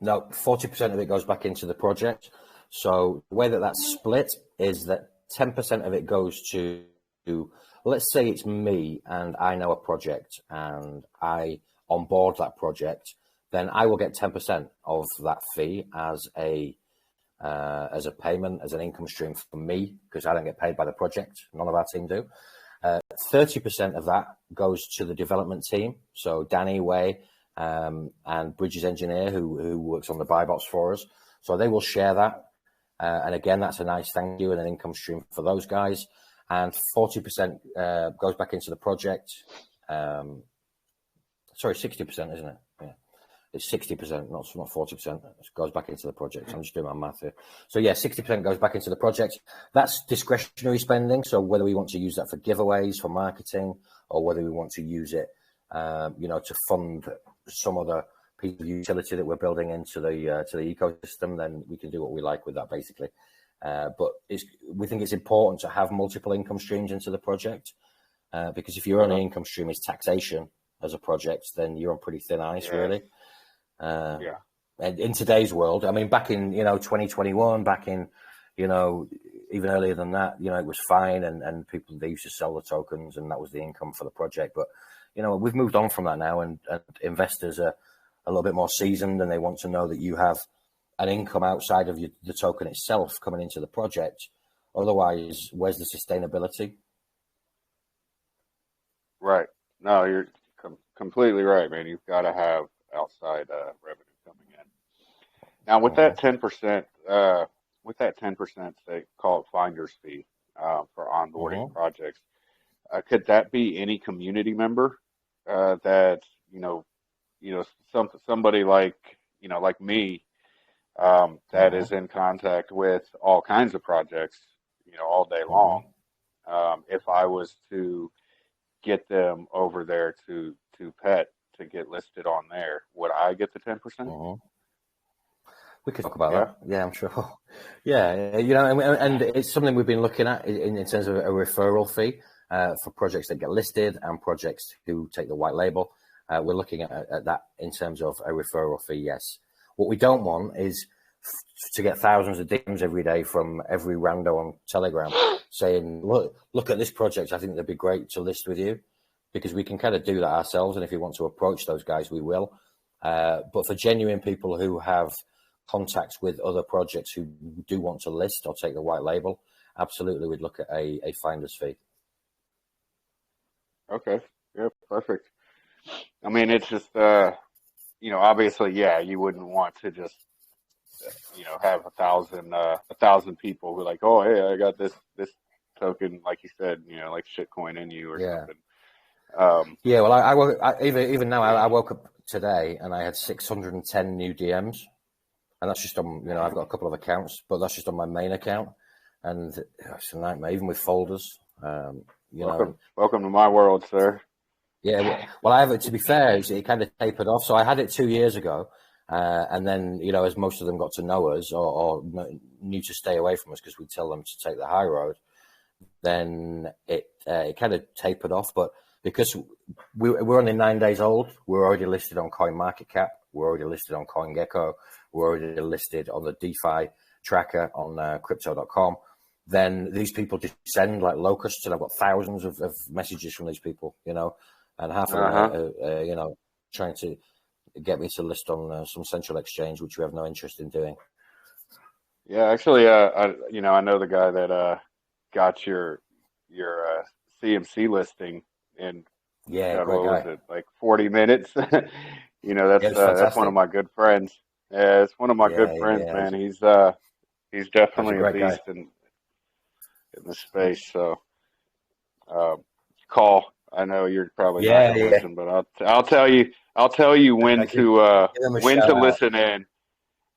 No, 40% of it goes back into the project. So the way that that's split is that 10% of it goes to, let's say it's me and I know a project and I onboard that project, then I will get 10% of that fee as a payment, as an income stream for me, because I don't get paid by the project. None of our team do. 30% of that goes to the development team. So Danny, Way, and Bridges Engineer, who works on the buy box for us. So they will share that. And again, that's a nice thank you and an income stream for those guys. And 40% goes back into the project. Sorry, 60%, isn't it? Yeah. It's 60%, not 40%. It goes back into the project. I'm just doing my math here. So yeah, 60% goes back into the project. That's discretionary spending. So whether we want to use that for giveaways, for marketing, or whether we want to use it, to fund some other piece of utility that we're building into the ecosystem, then we can do what we like with that, basically. But we think it's important to have multiple income streams into the project, because if your only income stream is taxation as a project, then you're on pretty thin ice, really. And in today's world, I mean, back in 2021, back in even earlier than that, it was fine, and they used to sell the tokens, and that was the income for the project. But we've moved on from that now, and investors are a little bit more seasoned, and they want to know that you have an income outside of the token itself coming into the project. Otherwise, where's the sustainability? Right. No, you're completely right, man. You've got to have outside revenue coming in. Now, with that 10%, they call it finder's fee for onboarding projects. Could that be any community member that somebody like me that is in contact with all kinds of projects all day long? If I was to get them over there to Pet to get listed on there, would I get the 10%? We could talk about that. Yeah, I'm sure. Yeah, and it's something we've been looking at in terms of a referral fee for projects that get listed and projects who take the white label. We're looking at that in terms of a referral fee, yes. What we don't want is to get thousands of DMs every day from every rando on Telegram saying, look at this project, I think they'd be great to list with you, because we can kind of do that ourselves, and if you want to approach those guys, we will. But for genuine people who have contacts with other projects who do want to list or take the white label, absolutely, we'd look at a finder's fee. Okay. Yeah, perfect. I mean, it's just, obviously, you wouldn't want to just, have 1,000 people who are like, oh, hey, I got this token, like you said, like shitcoin in you or something. Well, I even now, I woke up today and I had 610 new DMs, and that's just on, I've got a couple of accounts, but that's just on my main account, and it's a nightmare, even with folders. Welcome to my world, sir. Yeah, well, I have it. To be fair, it kind of tapered off. So I had it 2 years ago, and then as most of them got to know us or knew to stay away from us because we tell them to take the high road, then it kind of tapered off. But because we're only 9 days old, we're already listed on CoinMarketCap, we're already listed on CoinGecko, we're already listed on the DeFi tracker on Crypto.com. Then these people just send like locusts, and I've got thousands of messages from these people, and half of them, trying to get me to list on some central exchange, which we have no interest in doing. Yeah, actually, I know the guy that got your CMC listing in what was it, like 40 minutes? That's one of my good friends. Yeah, it's one of my good friends, man. He's definitely a beast in the space. So, call. I know you're probably not going to listen, but I'll tell you when to listen in.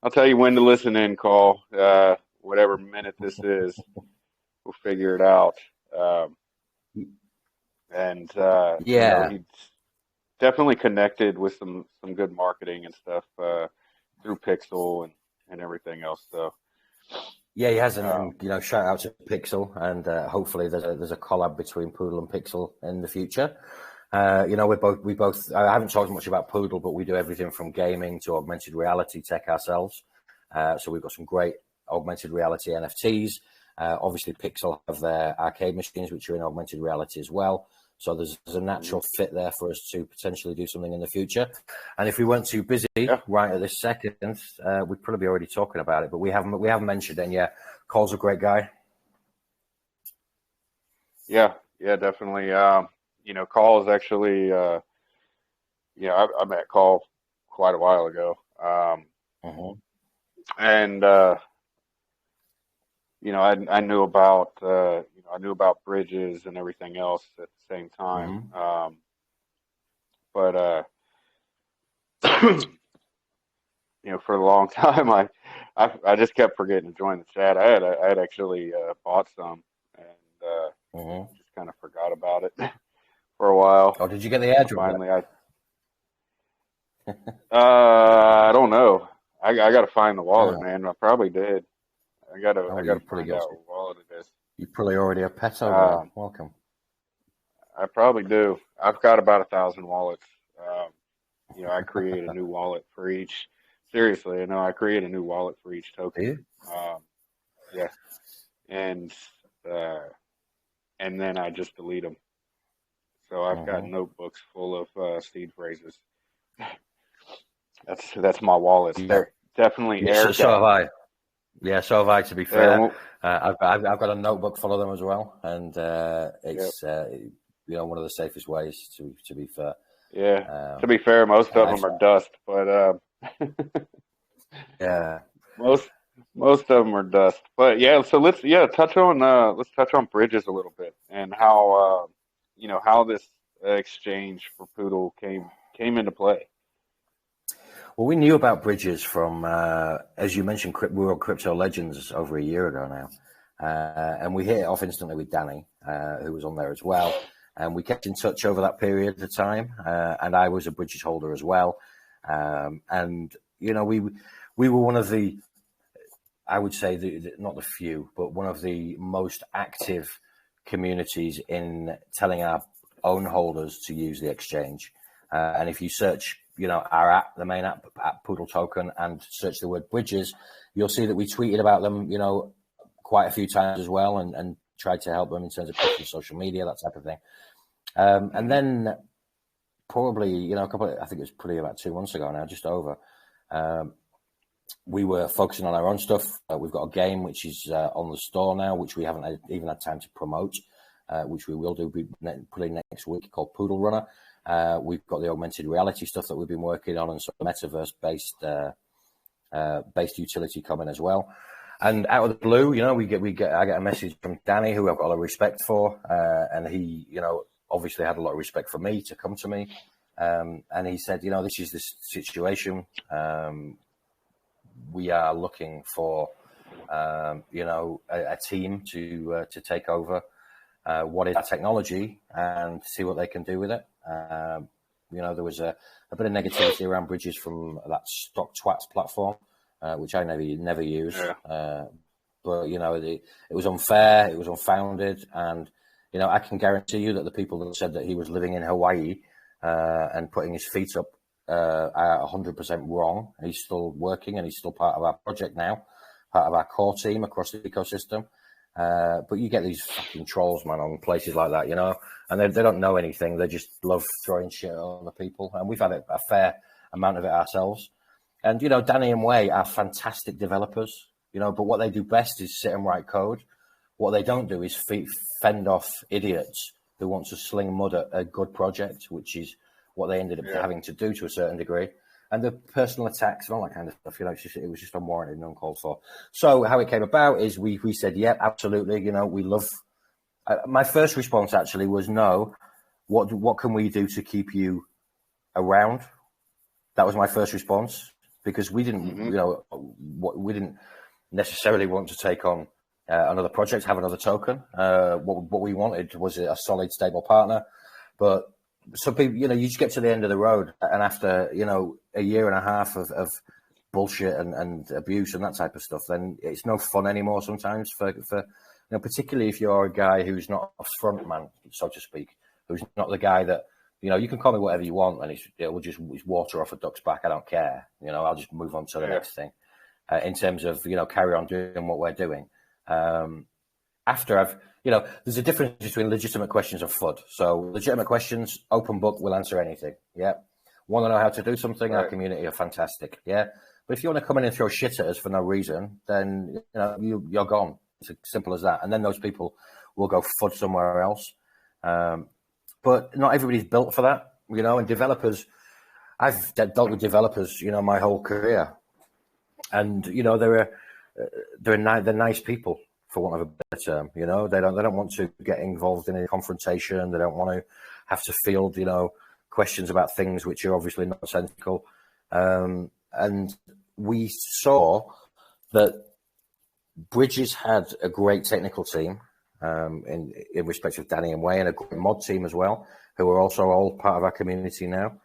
I'll tell you when to listen in. Call whatever minute this is. We'll figure it out. He's definitely connected with some good marketing and stuff through Pixel and everything else. So. Yeah, he has, and shout out to Pixel, and hopefully there's a collab between Poodle and Pixel in the future. You know, we both. I haven't talked much about Poodle, but we do everything from gaming to augmented reality tech ourselves. So we've got some great augmented reality NFTs. Obviously, Pixel have their arcade machines, which are in augmented reality as well. So there's a natural fit there for us to potentially do something in the future. And if we weren't too busy right at this second, we'd probably be already talking about it. But we haven't mentioned it. And yeah, Cole's a great guy. Yeah, definitely. You know, Call is actually, you know, I met Call quite a while ago. And, you know, I knew about, you know, I knew about bridges and everything else at the same time. But, you know, for a long time, I just kept forgetting to join the chat. I had actually bought some and just kind of forgot about it for a while. Oh, did you get the airdrop? Finally, I don't know. I got to find the wallet, man. I probably did. I gotta find out what wallet it is. You probably already have pet over there. Welcome. I probably do. I've got about 1,000 wallets. You know, I create a new wallet for each. Seriously, I know I create a new wallet for each token. Yeah, and then I just delete them. So I've got notebooks full of seed phrases. That's my wallets. They're definitely air. So have I. Yeah, so have I. To be fair, I've got a notebook full of them as well, and it's you know, one of the safest ways to be fair. Yeah. To be fair, most of them are dust, but yeah, most of them are dust. But yeah, so let's touch on bridges a little bit and how you know, how this exchange for Poodle came into play. Well, we knew about bridges from, as you mentioned, we were on Crypto Legends over a year ago now, and we hit it off instantly with Danny, who was on there as well, and we kept in touch over that period of time, and I was a bridges holder as well, and you know, we were one of the, I would say, not the few, but one of the most active communities in telling our own holders to use the exchange, and if you search, you know, our app, the main app Poodle Token, and search the word bridges, you'll see that we tweeted about them, you know, quite a few times as well, and tried to help them in terms of pushing social media, that type of thing. And then probably, you know, I think it was probably about 2 months ago now, just over, we were focusing on our own stuff. We've got a game which is on the store now, which we haven't even had time to promote, which we will do probably next week, called Poodle Runner. We've got the augmented reality stuff that we've been working on, and some metaverse-based utility coming as well. And out of the blue, you know, I get a message from Danny, who I've got a lot of respect for, and he, you know, obviously had a lot of respect for me to come to me, and he said, you know, this is this situation. We are looking for, you know, a team to take over what is our technology and see what they can do with it. You know, there was a bit of negativity around bridges from that Stock Twats platform, which I never used. But, you know, it was unfair, it was unfounded. And, you know, I can guarantee you that the people that said that he was living in Hawaii and putting his feet up are 100% wrong. He's still working and he's still part of our project now, part of our core team across the ecosystem. But you get these fucking trolls, man, on places like that, you know, and they don't know anything. They just love throwing shit at other people. And we've had a fair amount of it ourselves. And, you know, Danny and Wei are fantastic developers, you know, but what they do best is sit and write code. What they don't do is fend off idiots who want to sling mud at a good project, which is what they ended up having to do to a certain degree. And the personal attacks and all that kind of stuff, you know, it was just unwarranted and uncalled for. So how it came about is we said, yeah, absolutely, you know, we love. My first response actually was no. What can we do to keep you around? That was my first response, because we didn't, you know, we didn't necessarily want to take on another project, have another token. What we wanted was a solid, stable partner. But some people, you know, you just get to the end of the road, and after, you know, a year and a half of bullshit and abuse and that type of stuff, then it's no fun anymore sometimes for you know, particularly if you're a guy who's not a front man, so to speak, who's not the guy that, you can call me whatever you want, and it's water off a duck's back. I don't care. I'll just move on to the next thing. In terms of, carry on doing what we're doing. After I've, there's a difference between legitimate questions and FUD. So legitimate questions, open book, we'll answer anything. Yeah. Want to know how to do something? Right. Our community are fantastic. Yeah. But if you want to come in and throw shit at us for no reason, then, you're gone. It's as simple as that. And then those people will go FUD somewhere else. But not everybody's built for that, and developers, I've dealt with developers, my whole career. And, they're nice people, for want of a better term. They don't want to get involved in a confrontation. They don't want to have to field, questions about things which are obviously nonsensical. And we saw that Bridges had a great technical team, in respect of Danny and Wayne, and a great mod team as well, who are also all part of our community now.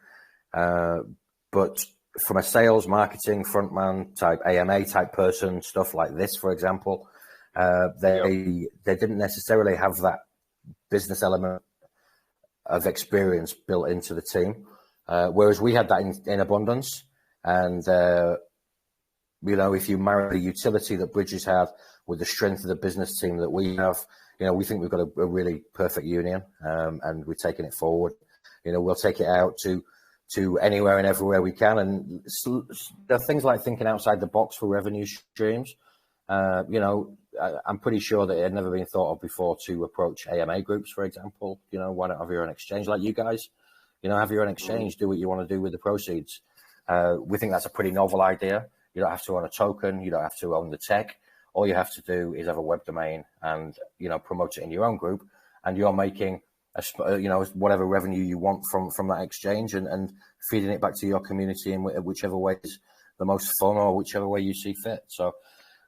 But from a sales, marketing, frontman type, AMA type person, stuff like this, for example, they didn't necessarily have that business element of experience built into the team, whereas we had that in abundance. And if you marry the utility that Bridges have with the strength of the business team that we have, we think we've got a really perfect union, and we're taking it forward. We'll take it out to anywhere and everywhere we can. And there are things like thinking outside the box for revenue streams. I'm pretty sure that it had never been thought of before to approach AMA groups, for example. Why not have your own exchange like you guys? Have your own exchange, do what you want to do with the proceeds. We think that's a pretty novel idea. You don't have to own a token. You don't have to own the tech. All you have to do is have a web domain and, promote it in your own group. And you're making, whatever revenue you want from that exchange and feeding it back to your community in whichever way is the most fun or whichever way you see fit. So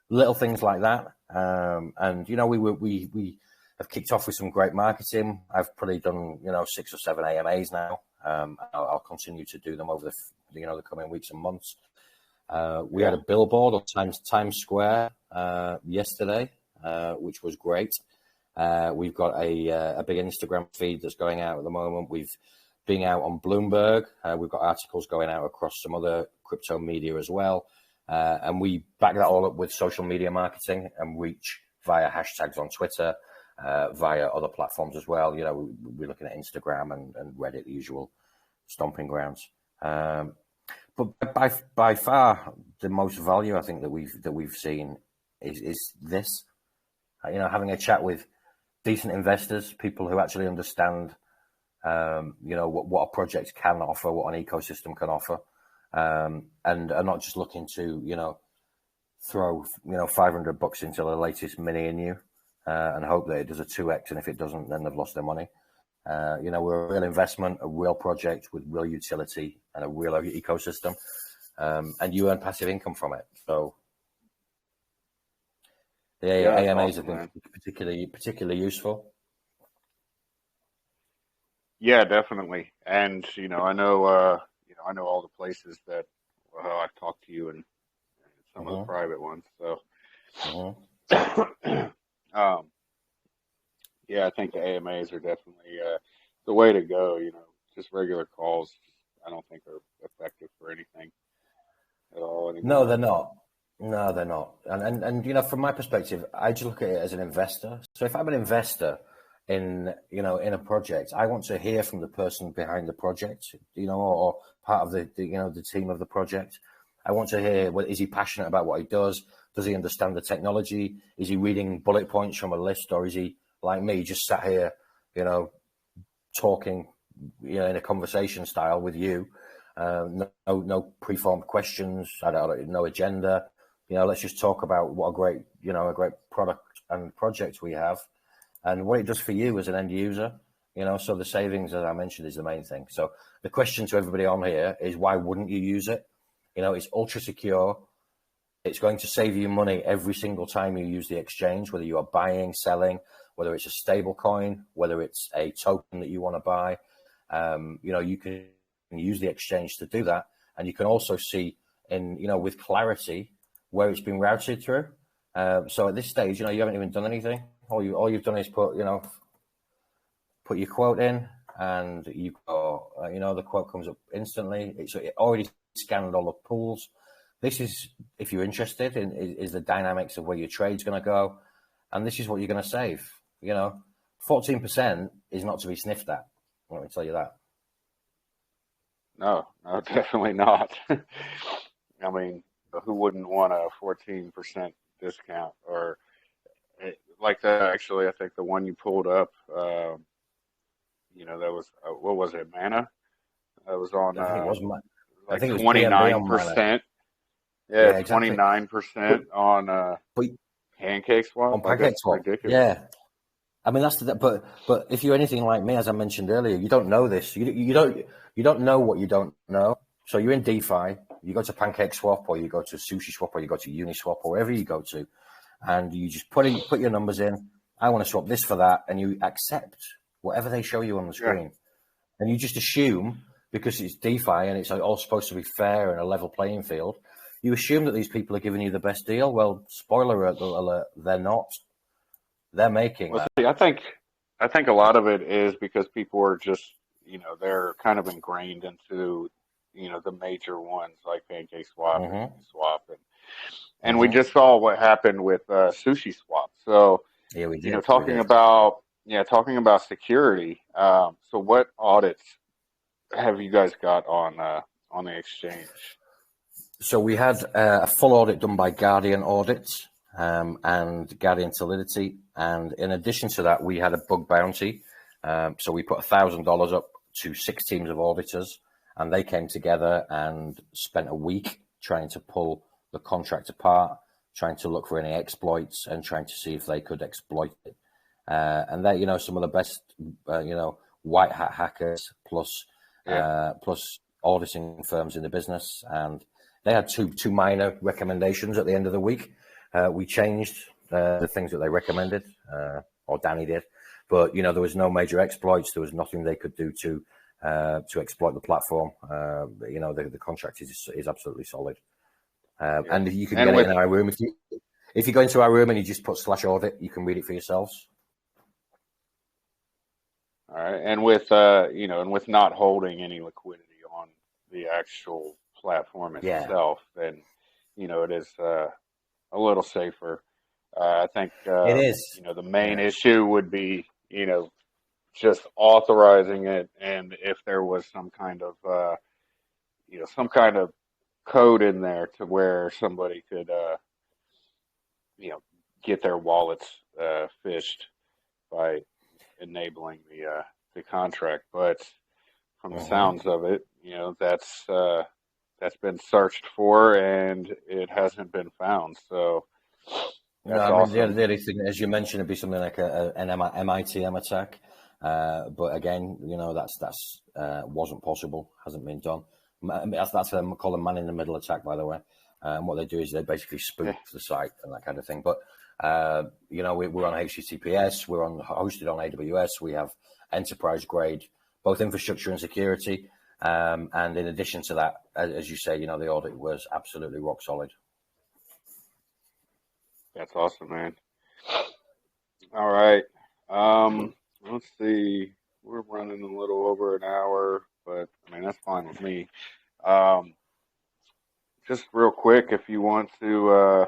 little things like that. And, we have kicked off with some great marketing. I've probably done, 6 or 7 AMAs now. I'll continue to do them over the coming weeks and months. We had a billboard on Times Square yesterday, which was great. We've got a big Instagram feed that's going out at the moment. We've been out on Bloomberg. We've got articles going out across some other crypto media as well. And we back that all up with social media marketing and reach via hashtags on Twitter, via other platforms as well. We're looking at Instagram and Reddit, the usual stomping grounds. But by far the most value I think that we've seen is this, having a chat with decent investors, people who actually understand, what a project can offer, what an ecosystem can offer, and are not just looking to, throw, $500 into the latest mini in you, and hope that it does a 2x. And if it doesn't, then they've lost their money. We're a real investment, a real project with real utility and a real ecosystem, and you earn passive income from it. So the AMAs have been particularly useful. Yeah, definitely. And I know all the places that I've talked to you and some of the private ones. So yeah, I think the AMAs are definitely the way to go. Just regular calls, I don't think are effective for anything at all anymore. No, they're not. No, they're not. And from my perspective, I just look at it as an investor. So if I'm an investor in a project, I want to hear from the person behind the project, or part of the team of the project. I want to hear, is he passionate about what he does? Does he understand the technology? Is he reading bullet points from a list, or is he like me, just sat here, talking, in a conversation style with you? No preformed questions. I don't no agenda. Let's just talk about what a great product and project we have, and what it does for you as an end user. So the savings, as I mentioned, is the main thing. So the question to everybody on here is, why wouldn't you use it? It's ultra secure. It's going to save you money every single time you use the exchange, whether you are buying, selling, whether it's a stable coin, whether it's a token that you want to buy. You can use the exchange to do that. And you can also see with clarity where it's been routed through. So at this stage, you haven't even done anything. All you've done is put your quote in, and you go, the quote comes up instantly. It already scanned all the pools. This is, if you're interested in, is the dynamics of where your trade's going to go, and this is what you're going to save. 14% is not to be sniffed at. Let me tell you that. No, definitely not. I mean, who wouldn't want a 14% discount? Or like that, actually, I think the one you pulled up, that was, what was it, Mana? That was on I think it was. I like think it was BNB on Mana. 29%. Yeah, Yeah, exactly. 29% on But Pancake Swap. on Like, that's Pancake Swap, ridiculous. yeah. I mean, but if you're anything like me, as I mentioned earlier, you don't know this. You don't know what you don't know. So you're in DeFi. You go to Pancake Swap, or you go to Sushi Swap, or you go to Uniswap, or wherever you go to, and you just put your numbers in. I want to swap this for that, and you accept whatever they show you on the screen, and you just assume, because it's DeFi and it's all supposed to be fair and a level playing field. You assume that these people are giving you the best deal. Well, spoiler alert, they're not. They're making Well, that. see, I think a lot of it is because people are just, they're kind of ingrained into, the major ones like Pancake Swap and Swap, and we just saw what happened with Sushi Swap. So, Yeah, we did. talking about security. So, what audits have you guys got on the exchange? So we had a full audit done by Guardian Audits and Guardian Solidity, and in addition to that, we had a bug bounty. So we put $1,000 up to 6 teams of auditors, and they came together and spent a week trying to pull the contract apart, trying to look for any exploits, and trying to see if they could exploit it. And they're, some of the best, white hat hackers plus auditing firms in the business, and they had two minor recommendations at the end of the week. We changed the things that they recommended, or Danny did, but there was no major exploits. There was nothing they could do to exploit the platform. The contract is absolutely solid, and you can get it in our room. If you go into our room and you just put /audit, you can read it for yourselves. All right, and with with not holding any liquidity on the actual platform itself, then it is a little safer. I think it is. The main issue would be just authorizing it, and if there was some kind of code in there to where somebody could get their wallets phished by enabling the contract. But from the sounds of it, that's been searched for and it hasn't been found. So that's awesome. The only thing, as you mentioned, it'd be something like an MITM attack. But again, that's wasn't possible, hasn't been done. That's what they call a man in the middle attack, by the way. And what they do is they basically spoof the site and that kind of thing. But we're on HTTPS, we're hosted on AWS, we have enterprise grade, both infrastructure and security. And in addition to that, as you say, the audit was absolutely rock solid. That's awesome, man. All right. Let's see. We're running a little over an hour, but I mean, that's fine with me. Just real quick, if you want to,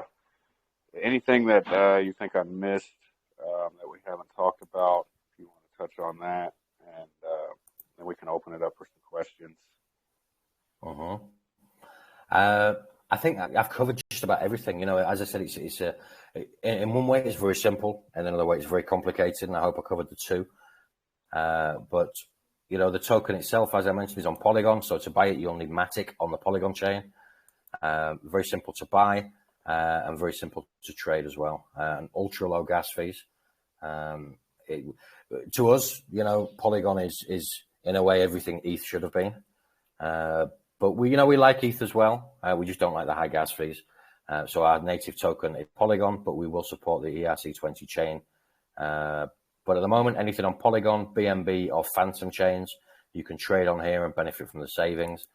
anything that you think I missed that we haven't talked about, if you want to touch on that, and then we can open it up for some questions. I think I've covered just about everything. As I said, it's in one way it's very simple, and in another way it's very complicated, and I hope I covered the two. But the token itself, as I mentioned, is on Polygon. So to buy it, you'll need Matic on the Polygon chain. Very simple to buy, and very simple to trade as well. And ultra low gas fees. To us, Polygon is in a way everything ETH should have been. But we like ETH as well. We just don't like the high gas fees. So our native token is Polygon, but we will support the ERC20 chain. But at the moment, anything on Polygon, BNB, or Phantom chains, you can trade on here and benefit from the savings.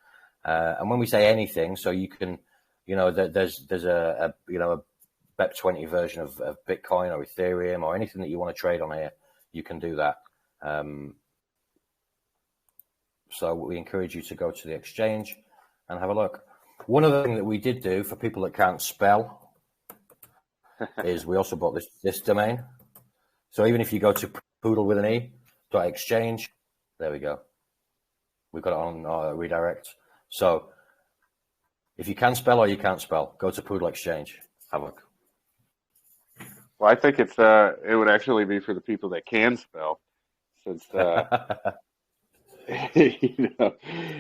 And when we say anything, so you can, there's a BEP20 version of Bitcoin or Ethereum or anything that you want to trade on here, you can do that. So we encourage you to go to the exchange and have a look. One other thing that we did do for people that can't spell is we also bought this domain. So even if you go to Poodle with an E .exchange, there we go. We've got it on redirect. So if you can spell or you can't spell, go to Poodle Exchange. Have a look. Well, I think it would actually be for the people that can spell, since you know,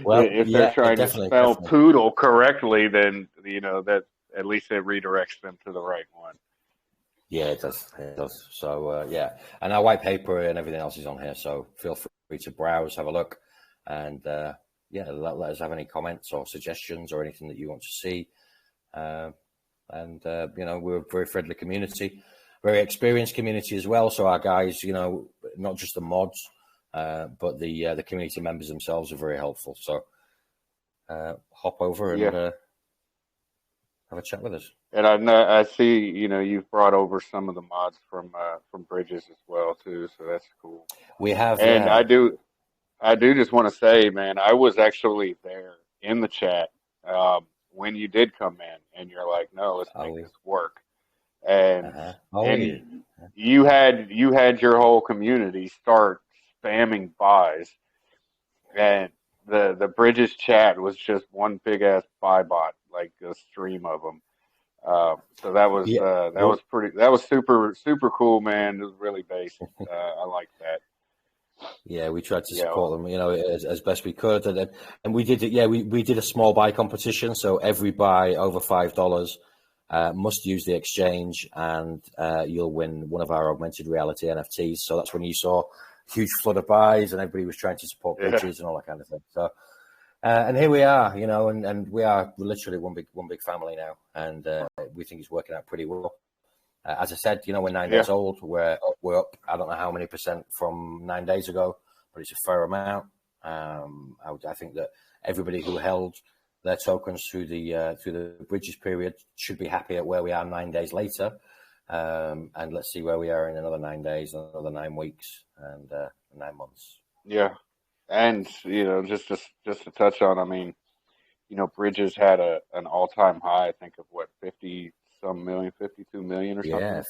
Well, if they're yeah, trying to definitely. spell poodle correctly, then that at least it redirects them to the right one. Yeah, it does. It does. So yeah, and our white paper and everything else is on here. So feel free to browse, have a look, and yeah, let us have any comments or suggestions or anything that you want to see. And you know, we're a very friendly community, very experienced community as well. So our guys, you know, not just the mods, but the community members themselves are very helpful. So hop over and have a chat with us. And I see, you know, you've brought over some of the mods from Bridges as well too, so that's cool. We have, and yeah. I do just want to say, man, I was actually there in the chat when you did come in, and you're like, no, let's make this work. And you had your whole community start spamming buys, and the Bridges chat was just one big ass buy bot, like a stream of them. So that was super cool, man. It was really basic. I like that. Yeah, we tried to support them, you know, as best we could, and we did it. Yeah, we did a small buy competition. So every buy over $5 must use the exchange, and you'll win one of our augmented reality NFTs. So that's when you saw a huge flood of buys, and everybody was trying to support Bridges and all that kind of thing. So. And here we are, you know, and we're literally one big family now, and we think it's working out pretty well. As I said, you know, we're 9 days old. We're up. I don't know how many percent from 9 days ago, but it's a fair amount. I think that everybody who held their tokens through the Bridges period should be happy at where we are 9 days later. And let's see where we are in another 9 days, another 9 weeks, and 9 months. Yeah. And, you know, just to touch on, I mean, you know, Bridges had an all-time high, I think, of what, 50-some million, 52 million or something? Yeah,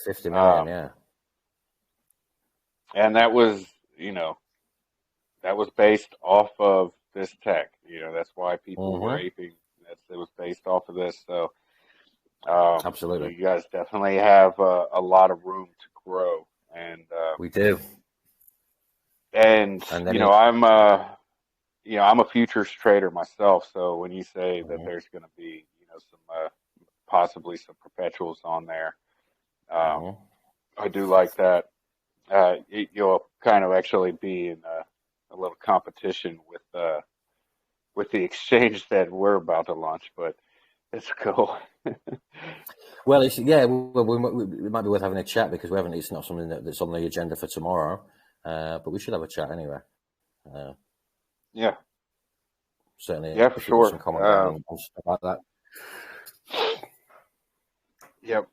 50 million, yeah. And that was, you know, that was based off of this tech. You know, that's why people were aping. It was based off of this. So, absolutely, you guys definitely have a lot of room to grow. And we do. And you know, I'm a futures trader myself. So when you say that there's going to be, you know, some possibly some perpetuals on there, I do like that. You'll kind of actually be in a little competition with the exchange that we're about to launch, but it's cool. Well, it might be worth having a chat because it's not something that's on the agenda for tomorrow. But we should have a chat anyway. Yeah. Certainly. Yeah, for sure. Some common ground and stuff like that. Yep.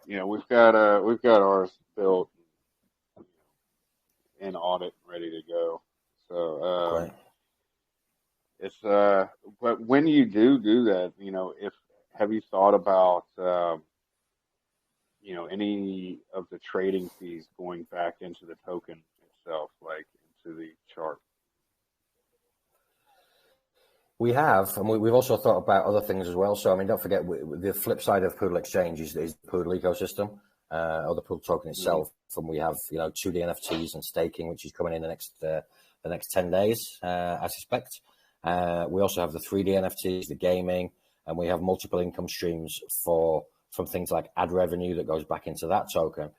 You know, we've got ours built in audit, ready to go. So it's but when you do that, you know, have you thought about you know, any of the trading fees going back into the token itself, like into the chart? We have, and we've also thought about other things as well. So, I mean, don't forget, the flip side of Poodle Exchange is the Poodle ecosystem, or the Poodle token itself. And we have, you know, 2D NFTs and staking, which is coming in the next 10 days, I suspect. We also have the 3D NFTs, the gaming, and we have multiple income streams from things like ad revenue that goes back into that token.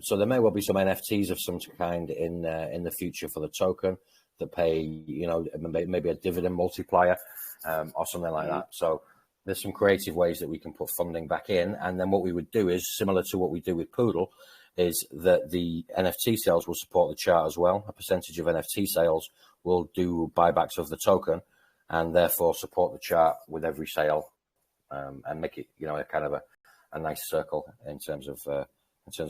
So there may well be some NFTs of some kind in the future for the token that pay, you know, maybe a dividend multiplier or something like that. So there's some creative ways that we can put funding back in. And then what we would do is similar to what we do with Poodle, is that the NFT sales will support the chart as well. A percentage of NFT sales will do buybacks of the token and therefore support the chart with every sale and make it, you know, a kind of a nice circle in terms of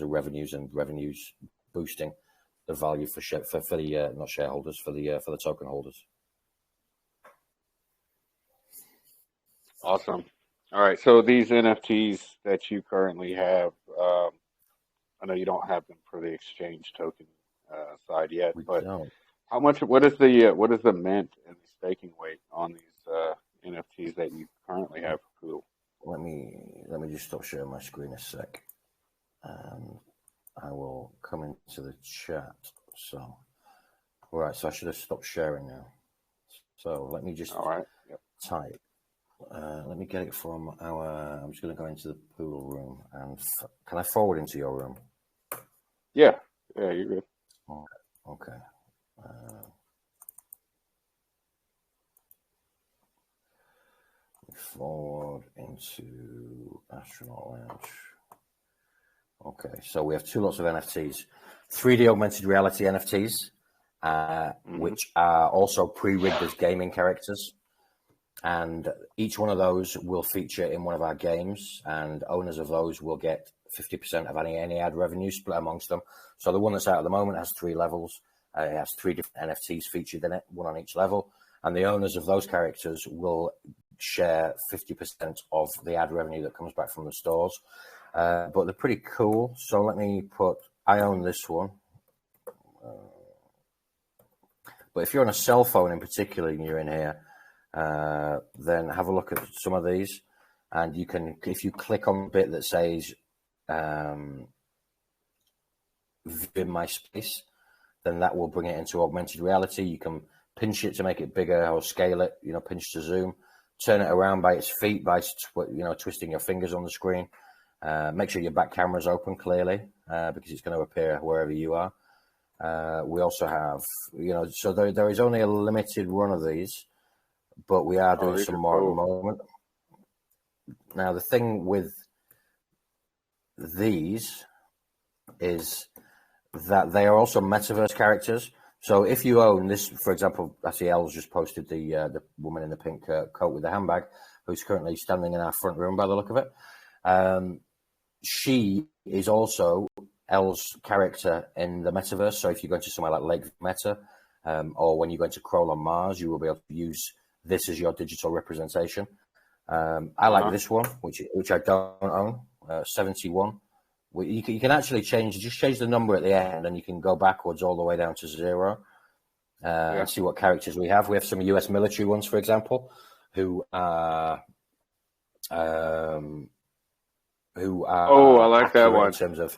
revenues and revenues boosting the value for the not shareholders, for the token holders. Awesome. All right. So these NFTs that you currently have, I know you don't have them for the exchange token side yet, We but don't. how much? What is the mint and the staking weight on these NFTs that you currently have for Poodle? Let me just stop sharing my screen a sec, and I will come into the chat. So, right. So I should have stopped sharing now. So let me just All right. Yep. type. Let me get it from our. I'm just going to go into the Poodle room, and can I forward into your room? Yeah. Yeah, you're good. Okay. Forward into Astronaut Lounge. Okay, so we have two lots of NFTs, 3D augmented reality NFTs, which are also pre-rigged as gaming characters. And each one of those will feature in one of our games, and owners of those will get 50% of any ad revenue split amongst them. So the one that's out at the moment has 3 levels. It has 3 different NFTs featured in it, one on each level. And the owners of those characters will share 50% of the ad revenue that comes back from the stores. But they're pretty cool. So let me I own this one. But if you're on a cell phone in particular and you're in here, then have a look at some of these. And you can, if you click on the bit that says view my space, then that will bring it into augmented reality. You can pinch it to make it bigger or scale it, pinch to zoom, turn it around by its feet by, twisting your fingers on the screen. Make sure your back camera's open clearly because it's going to appear wherever you are. We also have, so there is only a limited run of these, but we are doing some more at the moment. Now, the thing with these is that they are also metaverse characters. So if you own this, for example, I see Elle's just posted the woman in the pink coat with the handbag, who's currently standing in our front room by the look of it. She is also Elle's character in the metaverse. So if you go into somewhere like Lake Meta, or when you're going to crawl on Mars, you will be able to use this as your digital representation. I like this one, which I don't own, 71. You can actually change the number at the end, and you can go backwards all the way down to 0 and see what characters we have. We have some US military ones, for example, who are I like that one in terms of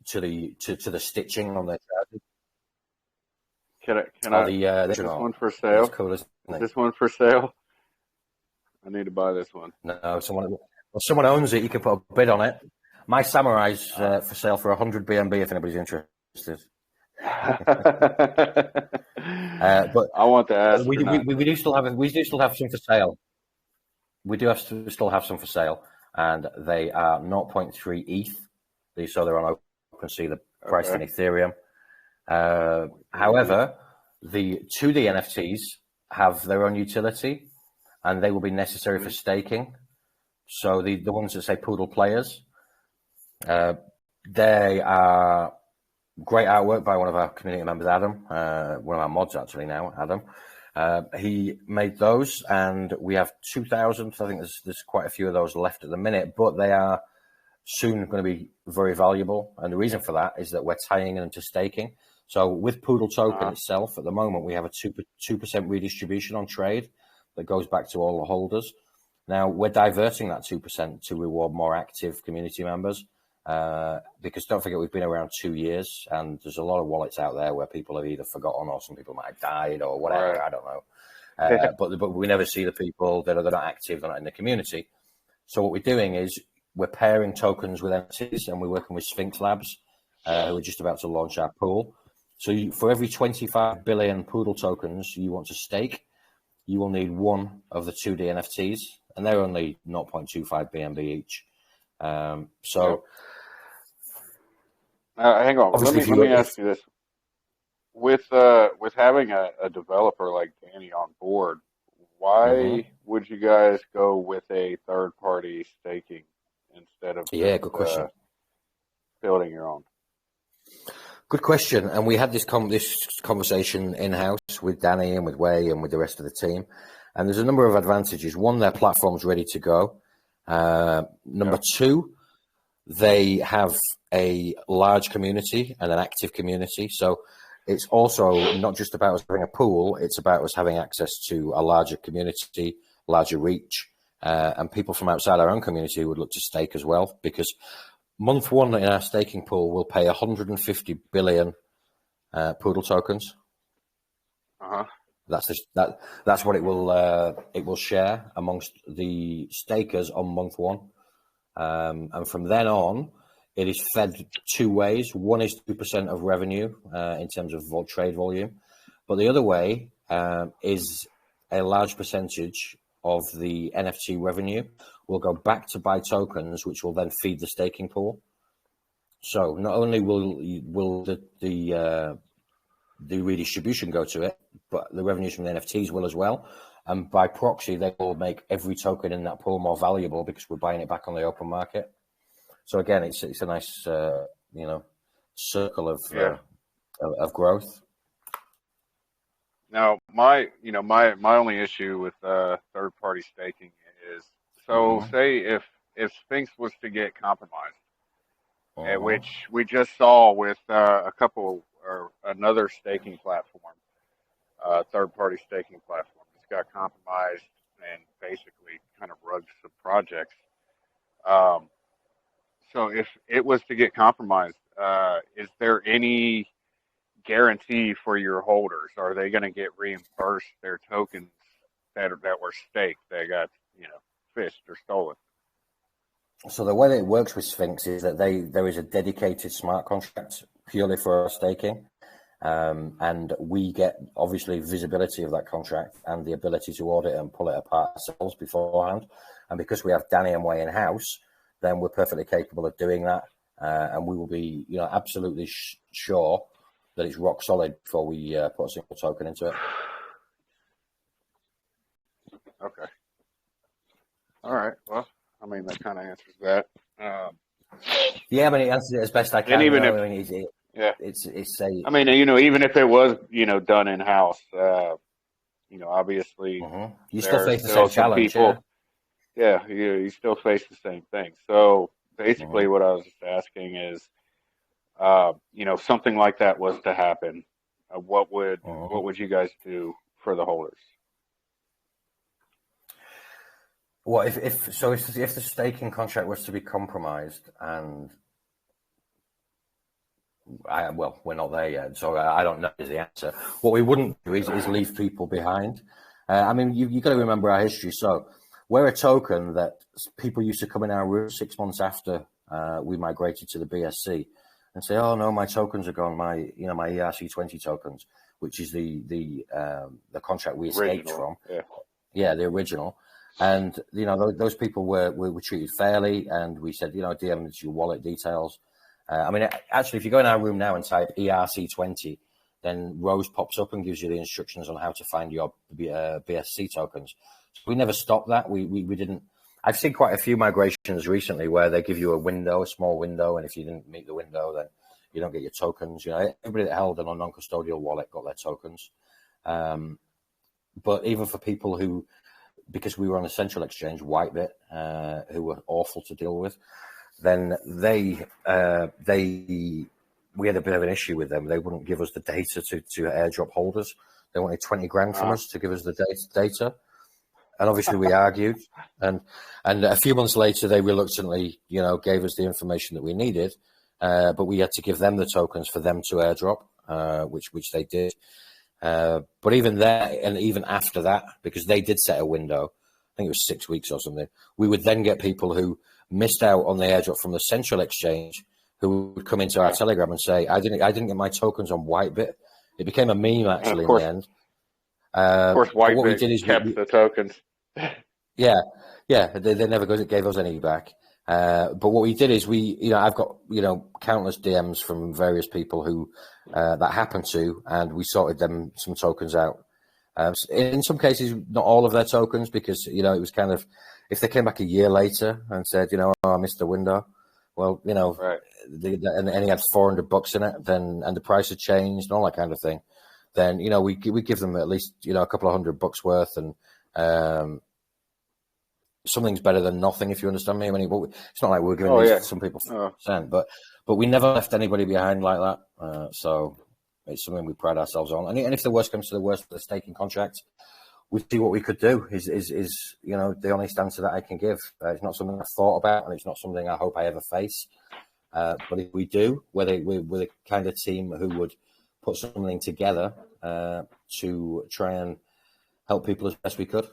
to the stitching on their trousers. Can I? Is this one for sale? Cool, is this one for sale? I need to buy this one. No, someone owns it. You can put a bid on it. My samurai's for sale for 100 BNB if anybody's interested. But I want the astronaut. We do still have some for sale. We do still have some for sale, and they are 0.3 ETH. So they're on OpenSea. They're priced in Ethereum. However, the 2D NFTs have their own utility, and they will be necessary for staking. So the ones that say Poodle Players, they are great artwork by one of our community members, Adam, one of our mods actually now, Adam. He made those, and we have 2,000. I think there's quite a few of those left at the minute, but they are soon going to be very valuable. And the reason for that is that we're tying them to staking. So with Poodle Token itself, at the moment, we have a 2% redistribution on trade that goes back to all the holders. Now, we're diverting that 2% to reward more active community members because don't forget, we've been around 2 years, and there's a lot of wallets out there where people have either forgotten or some people might have died or whatever. Right. I don't know. But we never see the people that are not active, they're not in the community. So what we're doing is we're pairing tokens with entities, and we're working with Sphinx Labs, who are just about to launch our pool. So for every 25 billion Poodle tokens you want to stake, you will need one of the 2D NFTs, and they're only 0.25 BNB each. Hang on. Let me ask you this: with having a developer like Danny on board, why would you guys go with a third party staking instead of good question. Building your own? Good question. And we had this conversation in-house with Danny and with Wei and with the rest of the team. And there's a number of advantages. One, their platform's ready to go. Number two, they have a large community and an active community. So it's also not just about us having a pool, it's about us having access to a larger community, larger reach, and people from outside our own community would look to stake as well, because month one in our staking pool will pay 150 billion Poodle tokens. That's what it will share amongst the stakers on month one. And from then on, it is fed two ways. One is 2% of revenue in terms of trade volume. But the other way is a large percentage of the NFT revenue will go back to buy tokens, which will then feed the staking pool. So not only will the redistribution go to it, but the revenues from the NFTs will as well. And by proxy, they will make every token in that pool more valuable because we're buying it back on the open market. So again, it's a nice circle of growth. Now, my only issue with third party staking is, so say if Sphinx was to get compromised, which we just saw with another staking platform, third party staking platform, it's got compromised and basically kind of rugged some projects. So if it was to get compromised, is there any guarantee for your holders? Are they going to get reimbursed their tokens that were staked, that got fished or stolen? So the way that it works with Sphinx is that there is a dedicated smart contract purely for our staking, and we get obviously visibility of that contract and the ability to audit and pull it apart ourselves beforehand. And because we have Danny and Wei in house, then we're perfectly capable of doing that, and we will be absolutely sure that it's rock solid before we put a single token into it. Okay. All right. Well, I mean, that kind of answers that. Yeah, I mean, it answers it as best I can. And even if, it's a. I mean, even if it was, done in house, obviously, you still face the same challenge. People, you still face the same thing. So basically, what I was just asking is, something like that was to happen, what would you guys do for the holders? Well, if the staking contract was to be compromised, and we're not there yet, so I don't know is the answer. What we wouldn't do is leave people behind. I mean, you got to remember our history. So we're a token that people used to come in our room 6 months after we migrated to the BSC and say, "Oh no, my tokens are gone. My ERC20 tokens, which is the contract we escaped from. Yeah, the original." And those people were treated fairly, and we said, DM us your wallet details. I mean, actually, if you go in our room now and type ERC20, then Rose pops up and gives you the instructions on how to find your BSC tokens. So we never stopped that. We didn't. I've seen quite a few migrations recently where they give you a small window, and if you didn't meet the window, then you don't get your tokens. Everybody that held a non-custodial wallet got their tokens. But even for people who, because we were on a central exchange, Whitebit, who were awful to deal with, then we had a bit of an issue with them. They wouldn't give us the data to airdrop holders. They wanted 20 grand from us to give us the data. And obviously we argued. And a few months later, they reluctantly, gave us the information that we needed. But we had to give them the tokens for them to airdrop, which they did. But even there, and even after that, because they did set a window, I think it was 6 weeks or something, we would then get people who missed out on the airdrop from the central exchange who would come into our Telegram and say, I didn't get my tokens on Whitebit. It became a meme, actually, in the end. Of course, Whitebit kept the tokens. Yeah, they never gave us any back. But what we did is I've got, countless DMs from various people who that happened to, and we sorted them some tokens out. In some cases, not all of their tokens, because, it was kind of, if they came back a year later and said, I missed the window, well, you know, Right. and he had $400 in it, then, and the price had changed and all that kind of thing, then, you know, we give them at least, you know, a couple of $100 worth, and something's better than nothing, if you understand me. I mean, it's not like we're giving Oh these yeah. to some people Oh, 50%, but we never left anybody behind like that. So it's something we pride ourselves on. And if the worst comes to the worst, the staking contract, we see what we could do. Is you know, the honest answer that I can give. It's not something I've thought about, and it's not something I hope I ever face. But if we do, we're the kind of team who would put something together to try and help people as best we could.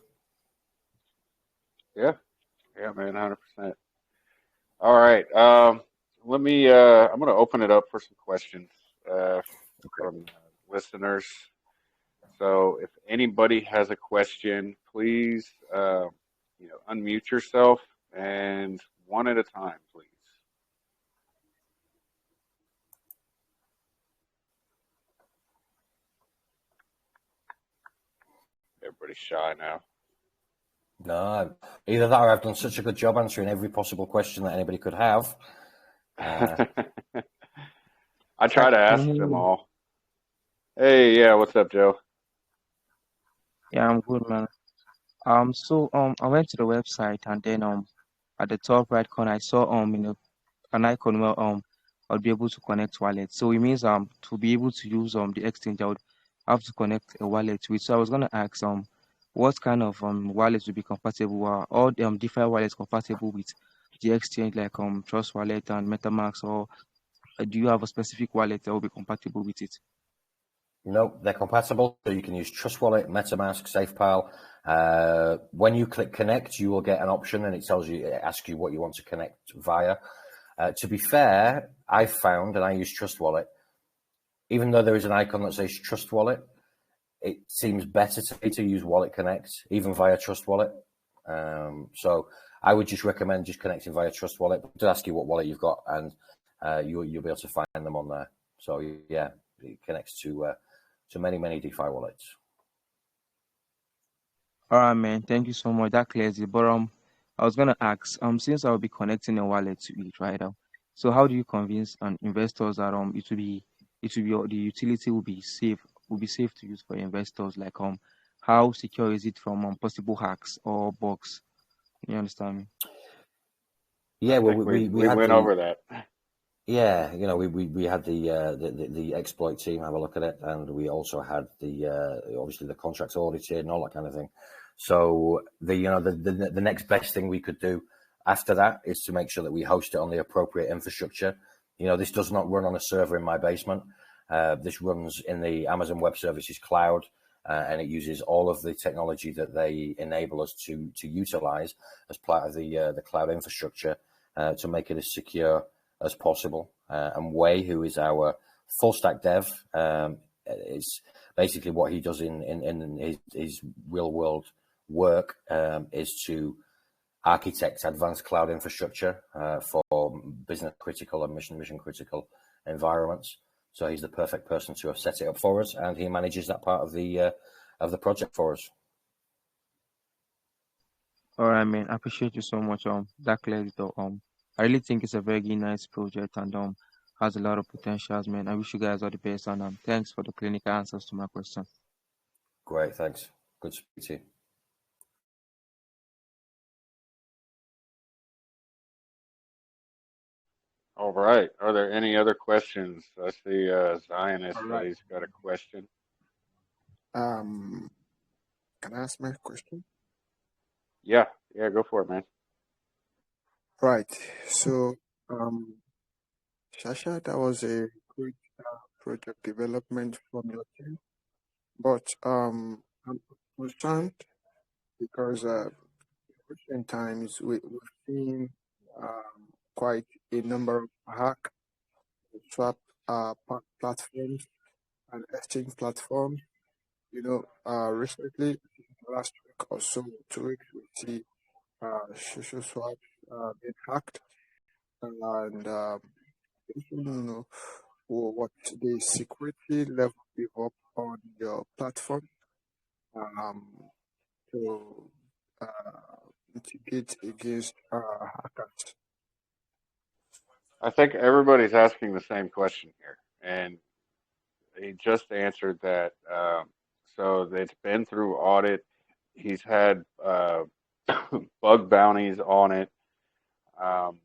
yeah. Yeah, man, 100%. All right. Let me. I'm going to open it up for some questions Okay. from listeners. So, if anybody has a question, please, unmute yourself and one at a time, please. Everybody's shy now. No, either that or I've done such a good job answering every possible question that anybody could have. I try Hi, to can you ask hear them me? all. Hey, yeah, what's up, Joe? Yeah, I'm good, man. I went to the website and then at the top right corner I saw an icon where I'll be able to connect wallet. So it means to be able to use the exchange, I would have to connect a wallet with. So I was gonna ask what kind of wallets would be compatible? Are all DeFi wallets compatible with the exchange like Trust Wallet and MetaMask, or do you have a specific wallet that will be compatible with it? No, they're compatible. So you can use Trust Wallet, MetaMask, SafePal. When you click connect, you will get an option, and it asks you what you want to connect via. To be fair, I've found, and I use Trust Wallet, even though there is an icon that says Trust Wallet, it seems better to me to use Wallet Connect, even via Trust Wallet. So I would just recommend just connecting via Trust Wallet. To ask you what wallet you've got, and you'll be able to find them on there. So yeah, it connects to many DeFi wallets. All right, man. Thank you so much. That clears it. But I was gonna ask, since I'll be connecting a wallet to it, right? So how do you convince investors that the utility will be safe to use for investors? Like how secure is it from possible hacks or bugs? You understand me? I Yeah, well, think we we had went over that. yeah, you know, we had the exploit team have a look at it, and we also had the obviously the contracts audited and all that kind of thing. So the next best thing we could do after that is to make sure that we host it on the appropriate infrastructure. You know, this does not run on a server in my basement. This runs in the Amazon Web Services cloud, and it uses all of the technology that they enable us to utilize as part of the cloud infrastructure to make it as secure as possible. And Wei, who is our full stack dev, is basically what he does in his real world work is to architect advanced cloud infrastructure for business critical and mission critical environments. So he's the perfect person to have set it up for us, and he manages that part of the project for us. All right, man. I appreciate you so much. That clears it up. I really think it's a very nice project and has a lot of potentials, man. I wish you guys all the best and thanks for the clinical answers to my question. Great, thanks. Good to speak to you. All right. Are there any other questions? I see Zionist All said right. he's got a question. Um, can I ask my question? Yeah, yeah, go for it, man. Right. So, Shasha, that was a great project development from your team, but I'm concerned because recent times we've seen quite a number of hack swap platforms and exchange platforms. Recently, last week or so, 2 weeks, we see social swaps being hacked, and I just want to know what the security level be up on your platform um, to mitigate against hackers. I think everybody's asking the same question here, and he just answered that. So it's been through audit. He's had bug bounties on it um,